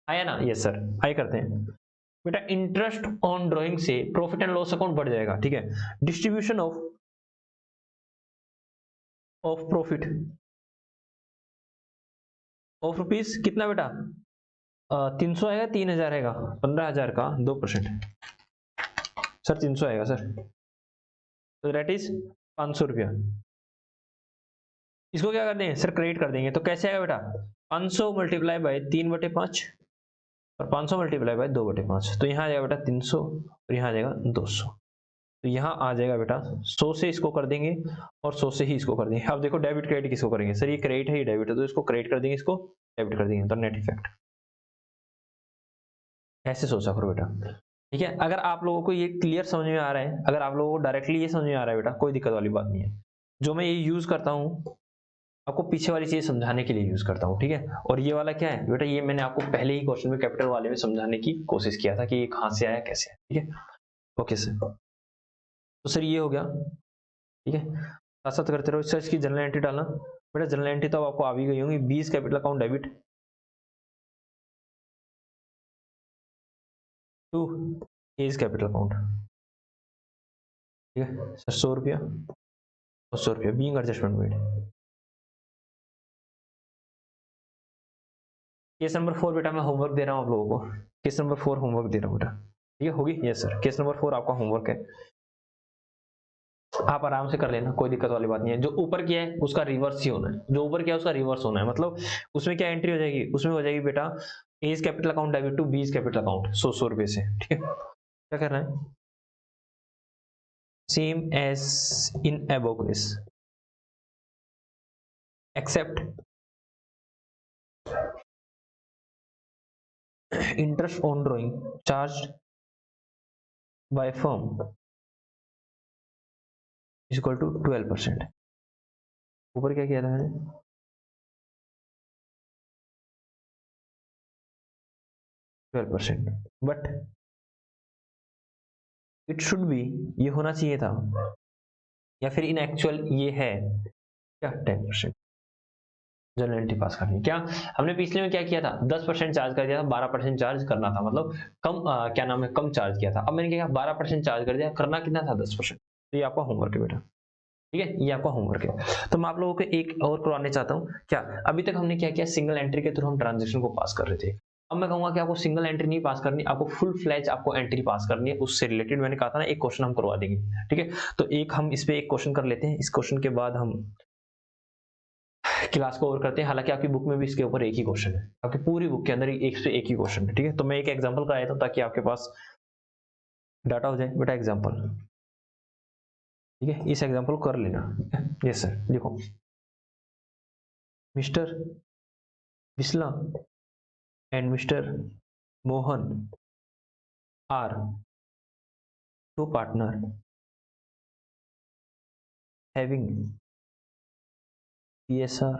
आया ना, यस सर, आइए करते हैं बेटा। इंटरेस्ट ऑन ड्राइंग से प्रॉफिट एंड लॉस अकाउंट बढ़ जाएगा, ठीक है। Distribution of profit of rupees कितना बेटा, 300 आएगा, 3,000 आएगा, 15,000 का 2% सर 300 आएगा सर, तो दैट इज 500 रुपया। इसको क्या कर देंगे सर, क्रेडिट कर देंगे। तो कैसे आएगा बेटा, 500 मल्टीप्लाई बाय 3/5 और 500 मल्टीप्लाई बाय 2/5, तो यहाँ आ जाएगा बेटा 300 और यहाँ आ जाएगा 200। तो यहाँ आ जाएगा बेटा 100 से इसको कर देंगे और 100 से ही इसको कर देंगे। अब देखो डेबिट क्रेडिट किसको करेंगे सर, ये क्रेडिट है ये डेबिट है, तो इसको क्रेडिट कर देंगे, इसको डेबिट कर देंगे, तो नेट इफेक्ट। ऐसे सोचा करो बेटा, ठीक है। अगर आप लोगों को ये क्लियर समझ में आ रहा है, अगर आप लोगों को डायरेक्टली ये समझ में आ रहा है बेटा, कोई दिक्कत वाली बात नहीं है। जो मैं ये यूज करता हूँ आपको पीछे वाली चीज समझाने के लिए यूज करता हूँ, ठीक है। और ये वाला क्या है बेटा, ये मैंने आपको पहले ही क्वेश्चन में कैपिटल वाले में समझाने की कोशिश किया था कि ये कहाँ से आया कैसे है, ठीक है। ओके सर, तो सर ये हो गया, ठीक है। साथ साथ करते रहो। सर इसकी जनरल एंट्री डालना बेटा, जनरल एंट्री तो आपको आ भी गई होंगी। 20 capital account debit to A's capital account, ठीक है सर। 100 रुपया और 100 रुपया being adjustment made. Case number 4 बेटा मैं होमवर्क दे रहा हूँ आप लोगों को। केस नंबर 4 होमवर्क दे रहा हूँ बेटा, ठीक है। होगी यस सर, केस नंबर 4 आपका होमवर्क है, आप आराम से कर लेना, कोई दिक्कत वाली बात नहीं है। जो ऊपर किया है उसका रिवर्स ही होना है, जो ऊपर किया है उसका रिवर्स होना है। मतलब उसमें क्या एंट्री हो जाएगी, उसमें हो जाएगी बेटा A's capital account debit to B's capital account 100 रुपए से, ठीक है। क्या करना है, same as in above case except interest on drawing charged by firm is equal to 12%। ऊपर क्या किया था मैंने, 12%, बट इट शुड बी, ये होना चाहिए था, या फिर इन एक्चुअल ये है क्या 10%। जनरल एंट्री पास करनी क्या, हमने पिछले में क्या किया था, 10% चार्ज कर दिया था, 12% चार्ज करना था, मतलब कम क्या नाम है, कम चार्ज किया था। अब मैंने क्या किया, 12% चार्ज कर दिया, करना कितना था 10%। तो ये आपका होमवर्क है बेटा, ठीक है, ये आपका होमवर्क है। तो मैं आप लोगों को एक और करवाने चाहता हूँ क्या, अभी तक हमने क्या किया, सिंगल एंट्री के थ्रू हम ट्रांजेक्शन को पास कर रहे थे। अब मैं कहूंगा कि आपको सिंगल एंट्री नहीं पास करनी, आपको फुल फ्लैज आपको एंट्री पास करनी है। उससे रिलेटेड मैंने कहा था ना, एक क्वेश्चन हम करवा देंगे, ठीक है। तो एक हम इस पे एक क्वेश्चन कर लेते हैं, इस क्वेश्चन के बाद हम क्लास को ओवर करते हैं। हालांकि आपकी बुक में भी इसके ऊपर एक ही क्वेश्चन है, आपकी पूरी बुक के अंदर एक से एक ही क्वेश्चन है, ठीक है। तो मैं एक एग्जाम्पल कराया था ताकि आपके पास डाटा हो जाए बेटा। एग्जाम्पल, ठीक है, इस एग्जाम्पल को कर लेना। यस सर, देखो mister Bisla and Mr. Mohan are two partner having PSR,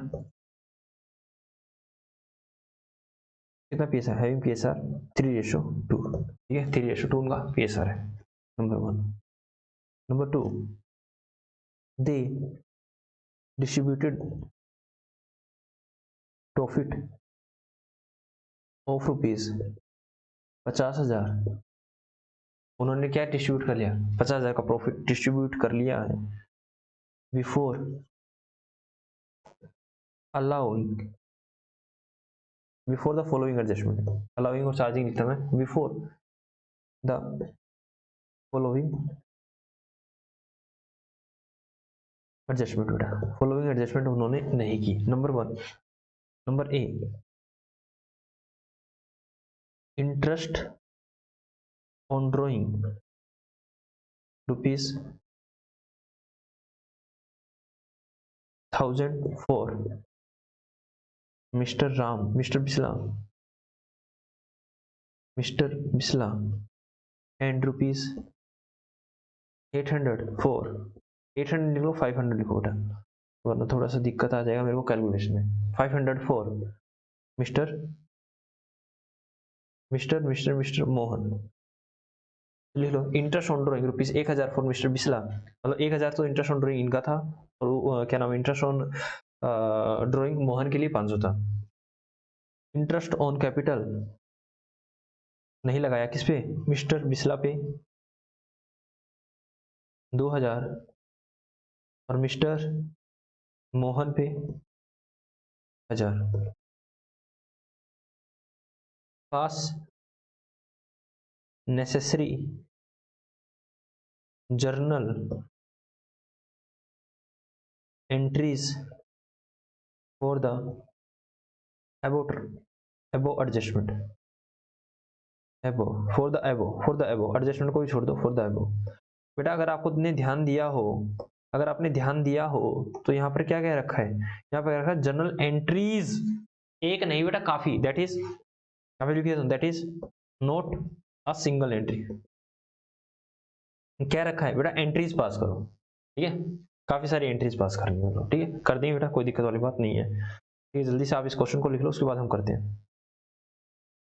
कितना PSR, having PSR 3:2, ठीक है, 3:2 उनका PSR है, number 1। Number 2, they distributed profit of ₹50,000। उन्होंने क्या डिस्ट्रीब्यूट कर लिया, 50,000 का प्रॉफिट डिस्ट्रीब्यूट कर लिया है before allowing, before the following adjustment. Allowing और चार्जिंग लिखता मैं, बिफोर द फॉलोइंग एडजस्टमेंट बेटा, फॉलोइंग एडजस्टमेंट उन्होंने नहीं की, number 1। Number A, interest on drawing ₹1,000 for mister Ram, mister Bisla and ₹800 for, 800 लिखो 500 लिखो बेटा, वरना थोड़ा सा दिक्कत आ जाएगा मेरे को कैलकुलेशन में। 500 for mister mister mister mister Mohan, लिख लो। Interest on drawing ₹1,000 for mister Bisla, मतलब 1,000 तो इंटरेस्ट ऑन ड्रॉइंग इनका था, और क्या नाम है, इंटरेस्ट ऑन ड्रॉइंग मोहन के लिए 500 था। इंटरेस्ट ऑन कैपिटल नहीं लगाया, किस पे, मिस्टर बिस्ला पे 2,000, और मिस्टर मोहन पे 1,000। पास necessary journal entries for the above adjustment, for the above adjustment को भी छोड़ दो, फॉर द अबो। बेटा अगर आपको ने ध्यान दिया हो, अगर आपने ध्यान दिया हो तो यहाँ पर क्या क्या रखा है, यहाँ पर रखा है जनरल एंट्रीज, एक नहीं बेटा काफी, दैट इज, यहाँ पे लिखिए that is not a single entry. क्या रखा है बेटा, एंट्रीज पास करो, ठीक है। काफी सारी एंट्रीज पास करनी है, ठीक है कर देंगे बेटा, कोई दिक्कत वाली बात नहीं है। ठीक है, जल्दी से आप इस क्वेश्चन को लिख लो, उसके बाद हम करते हैं।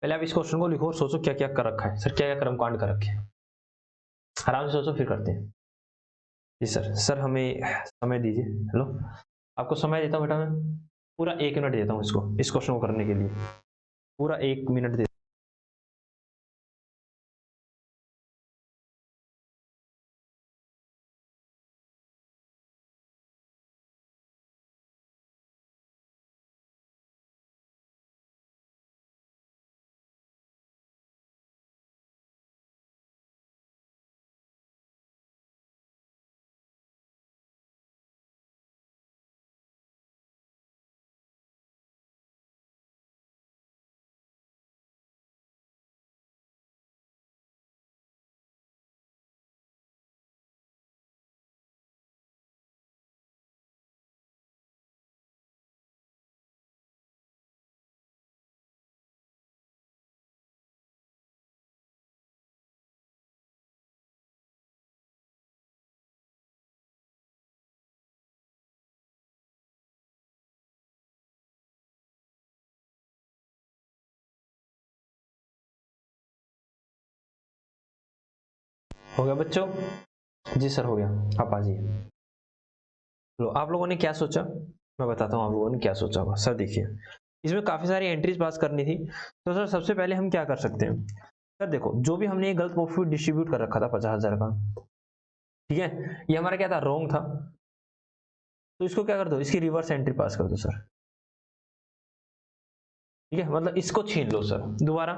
पहले आप इस क्वेश्चन को लिखो और सोचो क्या क्या कर रखा है सर, क्या क्या कर्मकांड कर रखे हैं, आराम से सोचो फिर करते हैं। जी सर, सर हमें समय दीजिए। हेलो, आपको समय देता हूँ बेटा, मैं पूरा 1 मिनट देता हूँ इसको, इस क्वेश्चन को करने के लिए पूरा 1 मिनट दे। हो गया बच्चों? जी सर हो गया, आप आ जाइए। लो, आप लोगों ने क्या सोचा, मैं बताता हूँ आप लोगों ने क्या सोचा होगा। सर देखिए, इसमें काफी सारी एंट्रीज पास करनी थी, तो सर सबसे पहले हम क्या कर सकते हैं। सर देखो, जो भी हमने गलत प्रॉफिट डिस्ट्रीब्यूट कर रखा था 50,000 का, ठीक है, ये हमारा क्या था, रॉन्ग था, तो इसको क्या कर दो, इसकी रिवर्स एंट्री पास कर दो सर। ठीक है, मतलब इसको छीन लो सर। दोबारा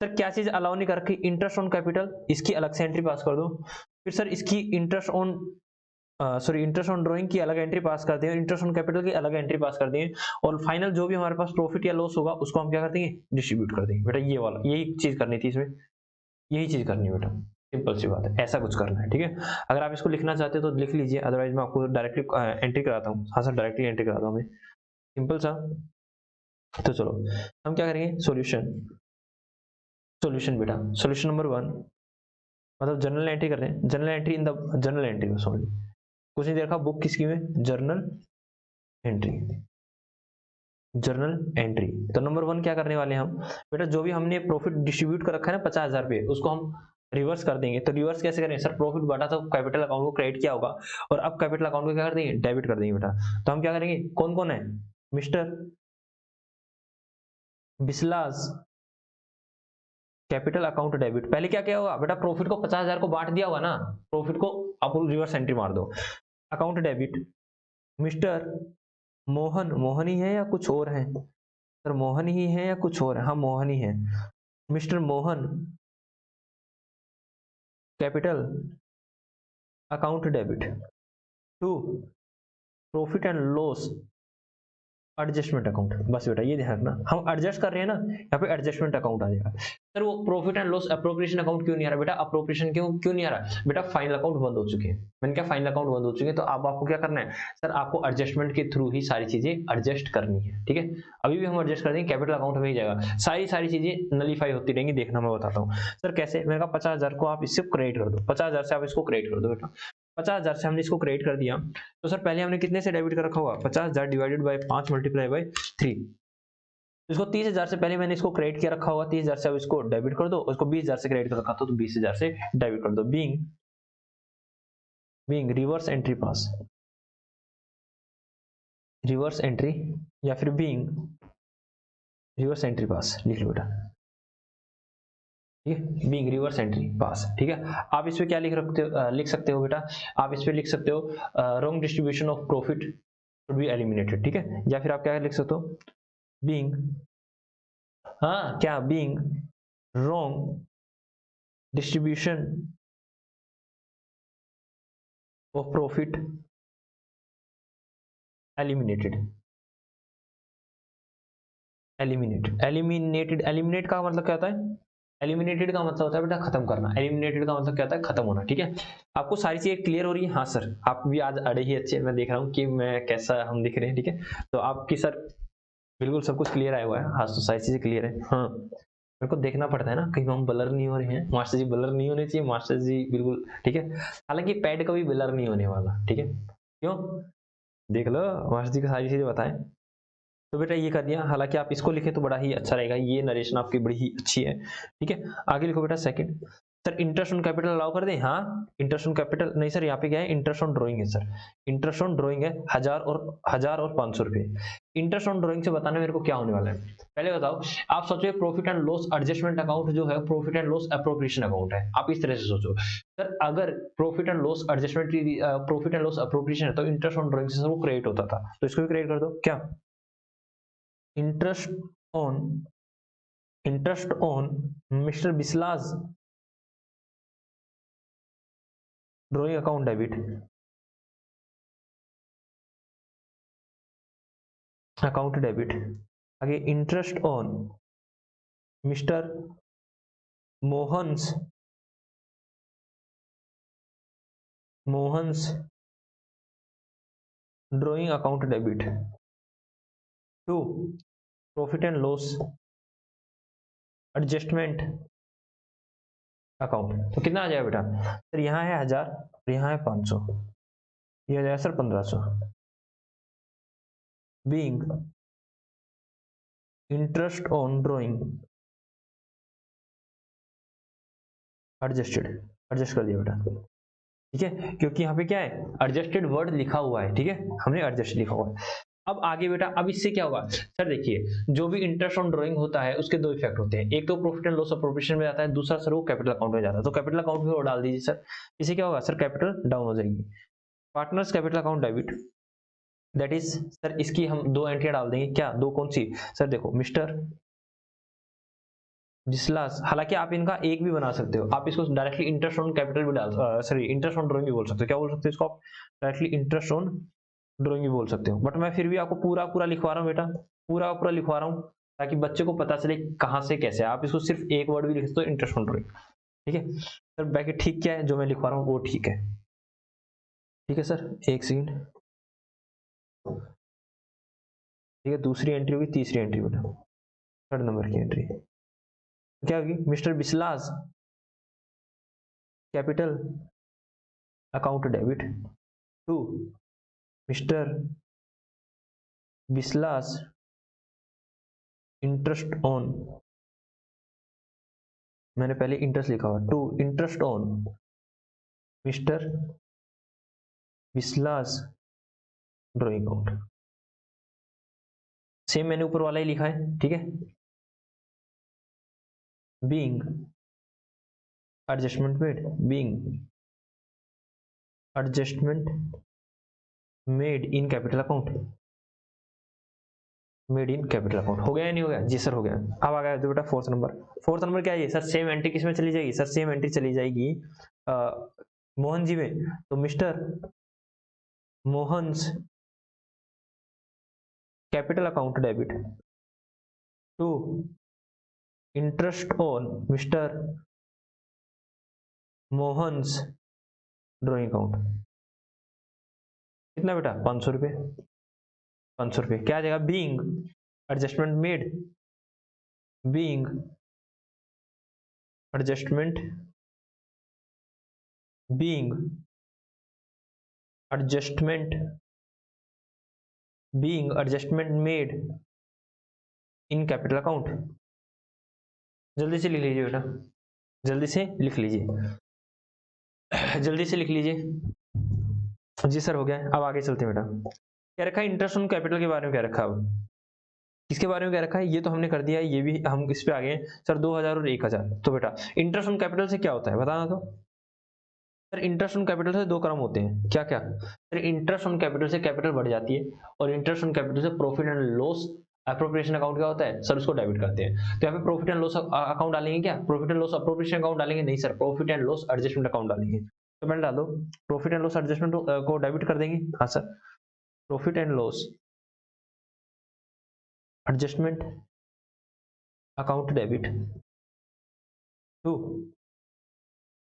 सर क्या चीज अलाउ नहीं कर रखी, इंटरेस्ट ऑन कैपिटल, इसकी अलग से एंट्री पास कर दो। फिर सर इसकी interest on interest on drawing की अलग एंट्री पास कर देंगे, इंटरेस्ट ऑन कैपिटल की अलग एंट्री पास कर देंगे, और फाइनल जो भी हमारे पास प्रॉफिट या लॉस होगा उसको हम क्या कर देंगे, डिस्ट्रीब्यूट कर देंगे। बेटा ये वाला, यही चीज करनी थी इसमें, यही चीज करनी है बेटा, सिंपल सी बात है, ऐसा कुछ करना है। ठीक है, अगर आप इसको लिखना चाहते हो तो लिख लीजिए, अदरवाइज मैं आपको डायरेक्टली एंट्री कराता हूँ। हाँ सर, डायरेक्टली एंट्री कराता हूँ मैं, सिंपल सा। तो चलो हम क्या करेंगे, सॉल्यूशन, सॉल्यूशन बेटा, सॉल्यूशन नंबर 1, मतलब जनरल एंट्री कर रहे हैं, general entry in the general entry में, सॉरी कुछ नहीं देखा, बुक किसकी में, जर्नल एंट्री, जर्नल एंट्री। तो नंबर 1 क्या करने वाले हैं हम, बेटा जो भी हमने प्रॉफिट डिस्ट्रीब्यूट कर रखा है ना 50,000 पे, उसको हम रिवर्स कर देंगे। तो रिवर्स कैसे करें सर, प्रॉफिट बढ़ा तो कैपिटल अकाउंट को क्रेडिट किया होगा, और अब कैपिटल अकाउंट को क्या कर देंगे, डेबिट कर देंगे बेटा। तो हम क्या करेंगे, कौन कौन है, mister Biswas capital account debit. पहले क्या किया होगा बेटा, प्रॉफिट को 50,000 को बांट दिया होगा ना, प्रॉफिट को आप रिवर्स एंट्री मार दो, account debit, mister Mohan, Mohan ही है या कुछ और है सर, मोहन ही है या कुछ और है, हाँ मोहन ही है, mister Mohan capital account debit to profit and loss adjustment account. बस बेटा ये ध्यान रखना, हम एडजस्ट कर रहे हैं ना, यहाँ पे एडजस्टमेंट अकाउंट आ जाएगा। सर वो profit and loss appropriation account क्यों नहीं आ रहा बेटा, अप्रोप्रिएशन क्यों नहीं आ रहा बेटा, फाइनल अकाउंट बंद हो चुके हैं। मैंने क्या, फाइनल अकाउंट बंद हो चुके हैं, तो अब आपको क्या करना है सर, आपको एडजस्टमेंट के थ्रू ही सारी चीजें एडजस्ट करनी है। ठीक है, अभी भी हम एडजस्ट कर देंगे, कैपिटल अकाउंट में ही जाएगा, सारी चीजें नलीफाई होती रहेंगी, देखना मैं बताता हूँ। सर कैसे, मैंने कहा 50,000 को आप इससे क्रेडिट कर दो, 50,000 से आप इसको क्रेडिट कर दो बेटा। 50,000 से हमने इसको क्रेडिट कर दिया, तो सर पहले हमने कितने से डेबिट कर रखा होगा, 50,000 डिवाइडेड बाय 5 मल्टीप्लाई बाय 3, इसको 30,000 से पहले मैंने इसको क्रेडिट किया रखा होगा, 30,000 से अब इसको डेबिट कर दो, उसको 20,000 से क्रेडिट कर रखा था तो 20,000 से डेबिट कर दो, बीइंग रिवर्स एंट्री पास, रिवर्स एंट्री या फिर बीइंग रिवर्स एंट्री पास लिख लो बेटा। ठीक है, बीइंग रिवर्स एंट्री पास। ठीक है, आप इस पे क्या लिख सकते हो बेटा, आप इस पे लिख सकते हो wrong distribution of profit should be eliminated. ठीक है, या फिर आप क्या लिख सकते हो, बीइंग, हाँ क्या, being wrong distribution of profit eliminated, eliminate का मतलब क्या होता है, एलिमिनेटेड का मतलब होता है बेटा खत्म करना, एलिमिनेटेड का मतलब क्या होता है, खत्म होना। ठीक है, आपको सारी चीजें क्लियर हो रही है? हाँ सर, आप भी आज अड़े ही अच्छे, मैं देख रहा हूँ कि मैं कैसा हम दिख रहे हैं। ठीक है, तो आपकी सर बिल्कुल सब कुछ क्लियर आया हुआ है, हाँ तो सारी चीजें क्लियर है। हाँ मेरे को देखना पड़ता है ना, कहीं हम ब्लर नहीं हो रहे हैं, मास्टर जी ब्लर नहीं होने चाहिए, मास्टर जी बिल्कुल ठीक है, हालांकि पैड का भी ब्लर नहीं होने वाला। ठीक है, क्यों, देख लो मास्टर जी को सारी चीजें बताएं। तो बेटा ये कर दिया, हालांकि आप इसको लिखे तो बड़ा ही अच्छा रहेगा, ये नरेशन आपकी बड़ी ही अच्छी है, ठीक है। आगे लिखो बेटा second, sir interest on capital allow कर दें, हाँ इंटरेस्ट ऑन कैपिटल नहीं सर, यहाँ पे क्या है, इंटरेस्ट ऑन ड्राइंग है सर, इंटरेस्ट ऑन ड्राइंग है 1000 और 500 रुपए। इंटरेस्ट ऑन ड्राइंग से बताना मेरे को क्या होने वाला है, पहले बताओ। आप सोचो profit and loss adjustment account जो है profit and loss appropriation account है, आप इस तरह से सोचो सर, अगर profit and loss adjustment profit and loss appropriation है तो इंटरेस्ट ऑन ड्राइंग से वो क्रिएट होता था, तो इसको भी क्रिएट कर दो क्या, interest on mister बिस्लास drawing account debit, account debit. आगे interest on mister Mohan's drawing account debit to profit and loss adjustment account. तो कितना आ जाएगा बेटा सर, यहाँ है 1000 और यहाँ है 500, ये आ जाएगा sir 1500, being interest on drawing adjust कर दिया बेटा, ठीक है, क्योंकि यहाँ पे क्या है एडजस्टेड वर्ड लिखा हुआ है, ठीक है, हमने एडजस्ट लिखा हुआ है। अब आगे बेटा, अब इससे क्या होगा सर, देखिए जो भी इंटरेस्ट ऑन ड्राइंग होता है उसके दो इफेक्ट होते हैं, एक तो प्रॉफिट एंड लॉस अप्रोप्रिएशन में जाता है, दूसरा सर वो कैपिटल अकाउंट में जाता है, तो कैपिटल अकाउंट में वो डाल दीजिए सर, इससे क्या होगा सर, कैपिटल डाउन हो जाएगी। Partners capital account debit, that is sir इसकी हम दो एंट्री डाल देंगे, क्या दो, कौन सी सर, देखो मिस्टर जिसलास, हालांकि आप इनका एक भी बना सकते हो, आप इसको डायरेक्टली इंटरेस्ट ऑन कैपिटल भी डाल, सॉरी इंटरेस्ट ऑन ड्राइंग भी बोल सकते हो, क्या बोल सकते हो इसको आप, डायरेक्टली इंटरेस्ट ऑन ड्राइंग भी बोल सकते हो, बट मैं फिर भी आपको पूरा पूरा लिखवा रहा हूँ बेटा, पूरा पूरा लिखवा रहा हूँ ताकि बच्चे को पता चले कहाँ से कैसे, आप इसको सिर्फ एक वर्ड भी लिख सकते हो, इंटरेस्ट ऑन ड्राइंग, ठीक है सर। बाकी ठीक क्या है, जो मैं लिखवा रहा हूँ वो ठीक है, ठीक है सर, एक सेकंड, ठीक है, दूसरी एंट्री होगी, तीसरी एंट्री बेटा, थर्ड नंबर की एंट्री क्या होगी, mister Biswas capital account debit to mister Biswas interest on, मैंने पहले इंटरेस्ट लिखा हुआ, to interest on mister Biswas drawing account, same मैंने ऊपर वाला ही लिखा है, ठीक है, being adjustment made, being adjustment made in capital account, made in capital account, हो गया या नहीं हो गया, जी सर हो गया। अब आ गया तो बेटा फोर्थ नंबर क्या है सर, सेम एंट्री किसमें चली जाएगी सर, सेम एंट्री चली जाएगी मोहन जी में, तो mister Mohan's capital account debit to interest on mister Mohan's drawing account, कितना बेटा 500 रुपये, 500 रुपये क्या आ जाएगा, being adjustment made, being adjustment being adjustment being adjustment made in capital account, जल्दी से लिख लीजिए बेटा, जल्दी से लिख लीजिए, जल्दी से लिख लीजिए, जी सर हो गया। अब आगे चलते हैं बेटा, क्या रखा है इंटरेस्ट ऑन कैपिटल के बारे में, क्या रखा है अब, किसके बारे में क्या रखा है, ये तो हमने कर दिया है, ये भी हम इस पे आ गए सर 2000 और 1000, तो बेटा इंटरेस्ट ऑन कैपिटल से क्या होता है बताना तो सर, इंटरेस्ट ऑन कैपिटल से दो क्रम होते हैं, क्या क्या सर, इंटरेस्ट ऑन कैपिटल से कैपिटल बढ़ जाती है, और इंटरेस्ट ऑन कैपिटल से profit and loss appropriation account क्या होता है सर, उसको डेबिट करते हैं, तो यहाँ पे प्रॉफिट एंड लॉस अकाउंट डालेंगे, क्या profit and loss appropriation account डालेंगे, नहीं sir profit and loss adjustment account डालेंगे, तो मैंने डालो प्रॉफिट एंड लॉस एडजस्टमेंट को डेबिट कर देंगे, हाँ sir profit and loss adjustment account debit to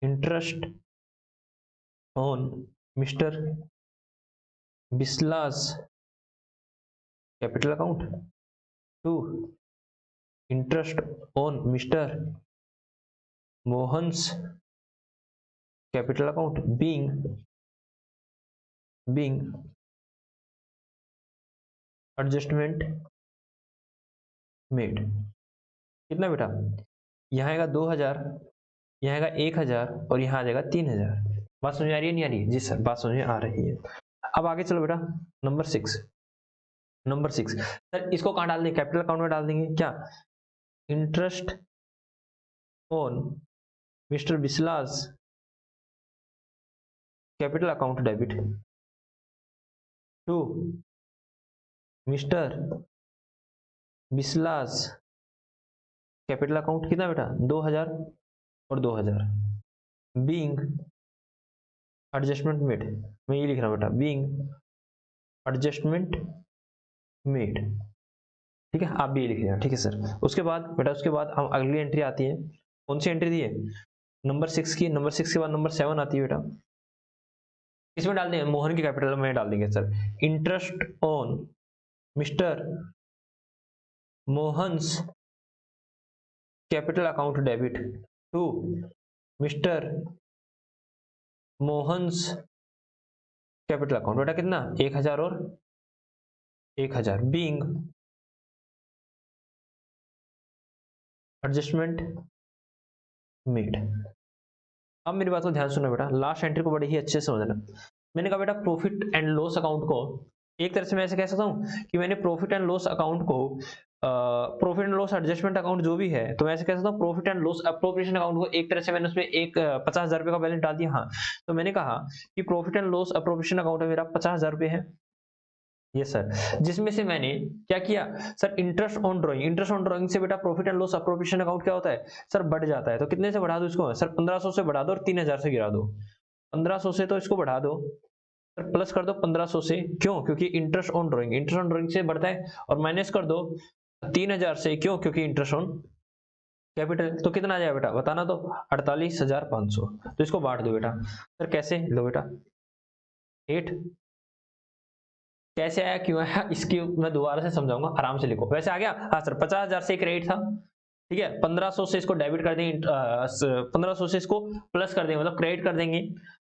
interest on mister Biswas capital account to interest on mister Mohan's capital account being being adjustment made. कितना बेटा, यहाँ आएगा 2000, यहाँ आएगा 1000 और यहाँ आ जाएगा 3000। बात समझ आ रही है नहीं आ रही है? जी सर बात समझ में आ रही है। अब आगे चलो बेटा, नंबर 6। नंबर 6 सर इसको कहाँ डाल देंगे, कैपिटल अकाउंट में डाल देंगे क्या? Interest on mister Biswas capital account debit to mister Biswas capital account. कितना बेटा, 2000 और 2000। बीइंग एडजस्टमेंट मेड, मैं ये लिख रहा हूँ बेटा, बीइंग एडजस्टमेंट मेड। ठीक है, आप भी ये लिख लेना। ठीक है सर। उसके बाद बेटा, उसके बाद हम अगली एंट्री आती है, कौन सी एंट्री दी है? नंबर 6 की। नंबर 6 के बाद नंबर 7 आती है बेटा, इसमें डाल देंगे मोहन की कैपिटल में डाल देंगे sir, interest on mister Mohan's capital account debit to mister Mohan's capital account. बेटा कितना, 1000 और 1000। Being adjustment made. अब मेरी बात को ध्यान सुनना बेटा, लास्ट एंट्री को बड़े ही अच्छे से समझना। मैंने कहा बेटा प्रॉफिट एंड लॉस अकाउंट को एक तरह से मैं ऐसे कह सकता हूं कि मैंने प्रॉफिट एंड लॉस अकाउंट को profit and loss adjustment account जो भी है, तो मैं ऐसे कह सकता हूँ profit and loss appropriation account को एक तरह से मैंने उसमें एक 50,000 रुपए का बैलेंस डाल दिया। हाँ, तो मैंने कहा कि profit and loss appropriation account में मेरा 50,000 रुपए है, ये सर, जिसमें से मैंने क्या किया sir, interest on drawing. Interest on drawing से बेटा profit and loss appropriation account क्या होता है सर, बढ़ जाता है। तो कितने से बढ़ा दो इसको सर, 1500 से बढ़ा दो और 3000 से गिरा दो। 1500 से तो इसको बढ़ा दो सर, प्लस कर दो 1500 से, क्यों? क्योंकि interest on drawing, interest on drawing से बढ़ता है, और माइनस कर दो 3000 से, क्यों? क्योंकि इंटरेस्ट ऑन कैपिटल। तो कितना आ जाएगा बेटा, बताना तो, 48,500। तो इसको बांट दो बेटा सर, कैसे? लो बेटा 8, कैसे आया, क्यों आया, इसकी मैं दोबारा से समझाऊंगा, आराम से लिखो। वैसे आ गया, हाँ सर 50,000 से क्रेडिट था, ठीक है, 1500 से इसको डेबिट कर देंगे, 1500 से इसको प्लस कर देंगे, मतलब क्रेडिट कर देंगे,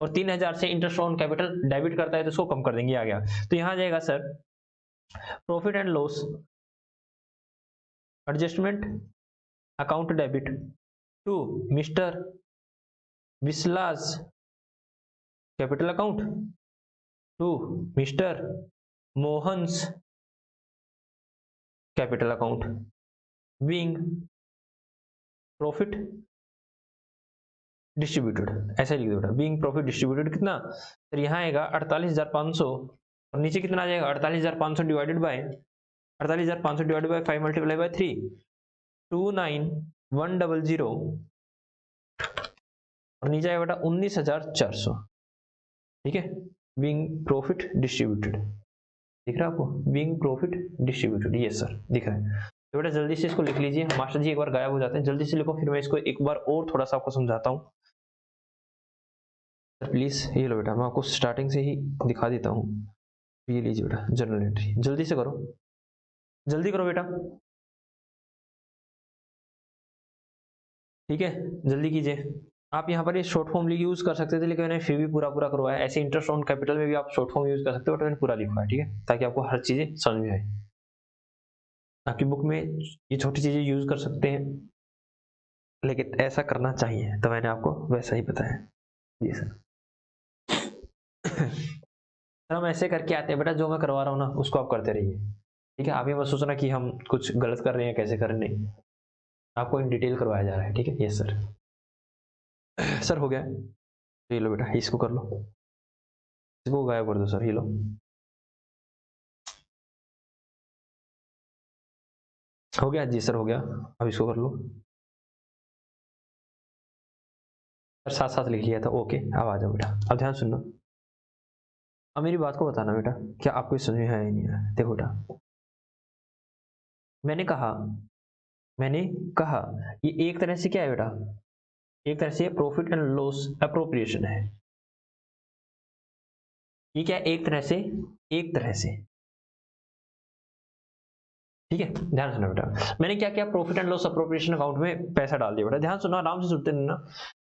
और 3000 से इंटरेस्ट ऑन कैपिटल डेबिट करता है तो इसको कम कर देंगे, आ गया। तो यहाँ आ जाएगा sir profit and loss adjustment account debit to mister विस्लास capital account to mister Mohan's capital account being profit distributed. ऐसा लिख दो बेटा, बीइंग प्रॉफिट डिस्ट्रीब्यूटेड। कितना सर, यहाँ आएगा 48,500, और नीचे कितना आ जाएगा 48,500 divided by 48,500 divided by 5 multiply by 3, 29,100, और नीचे आएगा बेटा 19,400। ठीक है, बीइंग प्रॉफिट डिस्ट्रीब्यूटेड, दिख रहा है आपको, बीइंग प्रॉफिट डिस्ट्रीब्यूटेड, ये सर दिख रहा है। तो बेटा जल्दी से इसको लिख लीजिए, मास्टर जी एक बार गायब हो जाते हैं, जल्दी से लिखो, फिर मैं इसको एक बार और थोड़ा सा आपको समझाता हूँ प्लीज। ये लो बेटा, मैं आपको स्टार्टिंग से ही दिखा देता हूँ। ये लीजिए बेटा जर्नल एंट्री, जल्दी से करो, जल्दी करो बेटा, ठीक है, जल्दी कीजिए। आप यहाँ पर ये शॉर्ट फॉर्म यूज कर सकते थे, लेकिन मैंने फिर भी पूरा करवाया। ऐसे इंटरेस्ट ऑन कैपिटल में भी आप शॉर्ट फॉर्म यूज कर सकते हो, बट मैंने पूरा लिखा है, ठीक है, ताकि आपको हर चीजें समझ में आए। आपकी बुक में ये छोटी चीजें यूज कर सकते हैं, लेकिन ऐसा करना चाहिए, तो मैंने आपको वैसा ही बताया। जी सर। सर हम ऐसे करके आते हैं बेटा, जो मैं करवा रहा हूँ ना उसको आप करते रहिए, ठीक है। आप ये मत सोचना कि हम कुछ गलत कर रहे हैं, कैसे कर रहे हैं, आपको इन डिटेल करवाया जा रहा है, ठीक है। Yes sir. सर हो गया, ये लो बेटा, इसको कर लो, इसको गायब कर दो सर, ये लो। हो गया जी सर, हो गया। अब इसको कर लो सर, साथ साथ लिख लिया था, ओके। अब आ जाओ बेटा, अब ध्यान सुनना, अब मेरी बात को बताना बेटा, क्या आपको समझ में आया या नहीं आया। देखो बेटा, मैंने कहा ये एक तरह से क्या है बेटा, एक तरह से प्रॉफिट एंड लॉस अप्रोप्रिएशन है। ये क्या है, एक तरह से, ठीक है। ध्यान सुनो बेटा, मैंने क्या किया, profit and loss appropriation account में पैसा डाल दिया बेटा। ध्यान सुनो, आराम से सुनते रहना।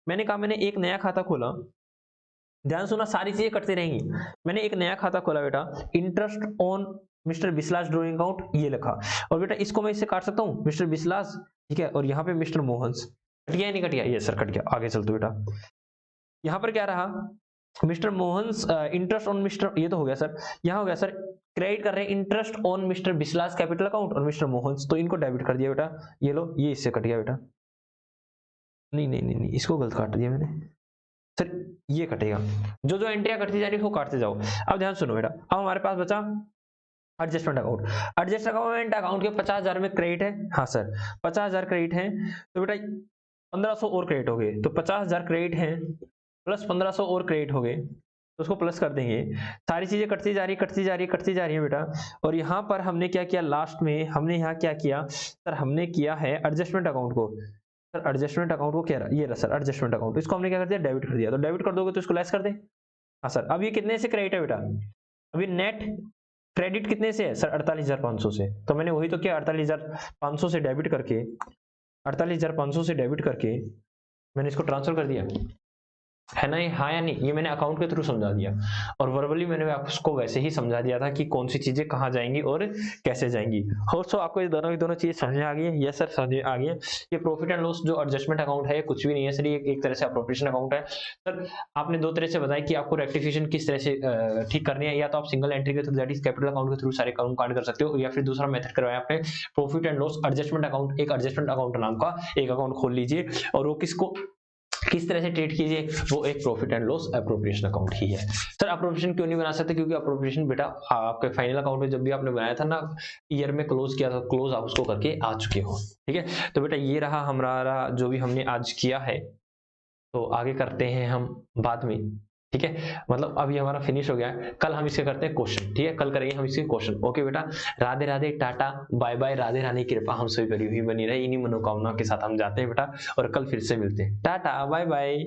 मैंने कहा मैंने एक नया खाता खोला, ध्यान सुना, सारी चीजें कटती रहेंगी। मैंने एक नया खाता खोला बेटा, interest on mister बिस्लास drawing account ये लिखा, और बेटा इसको मैं इससे काट सकता हूँ, मिस्टर बिस्लास, ठीक है, और यहाँ पे मिस्टर मोहन्स। कट गया नहीं कट गया? ये सर कट गया। आगे चलते बेटा, यहाँ पर क्या रहा, mister Mohan's interest on mister, ये तो हो गया सर। यहाँ हो गया सर, क्रेडिट कर रहे हैं interest on mister Biswas capital account और मिस्टर मोहन्स, तो इनको डेबिट कर दिया बेटा। ये लो, ये इससे कट गया बेटा। नहीं नहीं नहीं नहीं, इसको गलत काट दिया मैंने सर, ये कटेगा। जो जो एंट्रियां कटती जा रही है वो काटते जाओ। अब ध्यान सुनो बेटा, अब हमारे पास बचा एडजस्टमेंट अकाउंट। एडजस्टमेंट अकाउंट के 50,000 में क्रेडिट है, हाँ सर 50,000 क्रेडिट है, तो बेटा 1500 और क्रेडिट हो गए, तो 50,000 क्रेडिट है प्लस 1500 और क्रेडिट हो गए, तो उसको प्लस कर देंगे। सारी चीजें कटती जा रही कटती जा रही कटती जा रही है बेटा। और यहाँ पर हमने क्या किया, लास्ट में हमने यहाँ क्या किया सर, हमने किया है एडजस्टमेंट अकाउंट को। सर एडजस्टमेंट अकाउंट को क्या रहा, ये रहा सर एडजस्टमेंट अकाउंट, इसको हमने क्या कर दिया, डेबिट कर दिया। तो डेबिट कर दोगे तो इसको लेस कर दे। हाँ सर, अब ये कितने से क्रेडिट है बेटा, अभी नेट क्रेडिट कितने से है सर, 48,500 से। तो मैंने वही तो किया, 48,500 से डेबिट करके, 48,500 से डेबिट करके मैंने इसको ट्रांसफर कर दिया, है ना ये, हाँ या नहीं? ये मैंने अकाउंट के थ्रू समझा दिया, और वर्बली मैंने आपको वैसे ही समझा दिया था कि कौन सी चीजें कहाँ जाएंगी और कैसे जाएंगी। होप्सो आपको ये दोनों की दोनों चीजें समझ में आ गई है? यस सर समझ में आ गई है। ये प्रॉफिट एंड लॉस जो एडजस्टमेंट अकाउंट है कुछ भी नहीं है सर, ये एक तरह से अप्रोप्रिएशन अकाउंट है सर। आपने दो तरह से बताया कि आपको रेक्टिफिकेशन किस तरह से ठीक करनी है, या तो आप सिंगल एंट्री के through that is capital account के थ्रू सारे अकाउंट कांड कर सकते हो, या फिर दूसरा मेथड करवाया आपने profit and loss adjustment account, एक एडजस्टमेंट अकाउंट नाम का एक अकाउंट खोल लीजिए, और वो किस तरह से ट्रीट कीजिए, वो एक profit and loss appropriation account ही है। सर एप्रोप्रिएशन क्यों नहीं बना सकते, क्योंकि एप्रोप्रिएशन बेटा आपके फाइनल अकाउंट में जब भी आपने बनाया था ना, ईयर में क्लोज किया था, क्लोज आप उसको करके आ चुके हो, ठीक है। तो बेटा ये रहा हमारा जो भी हमने आज किया है, तो आगे करते हैं हम बाद में, ठीक है। मतलब अभी हमारा फिनिश हो गया है, कल हम इसके करते हैं क्वेश्चन, ठीक है, कल करेंगे हम इसके क्वेश्चन। ओके बेटा, Radhe Radhe, tata bye bye, Radhe Rani की कृपा हम सभी पर हुई बनी रहे, इन्हीं मनोकामना के साथ हम जाते हैं बेटा, और कल फिर से मिलते हैं, टाटा बाय बाय।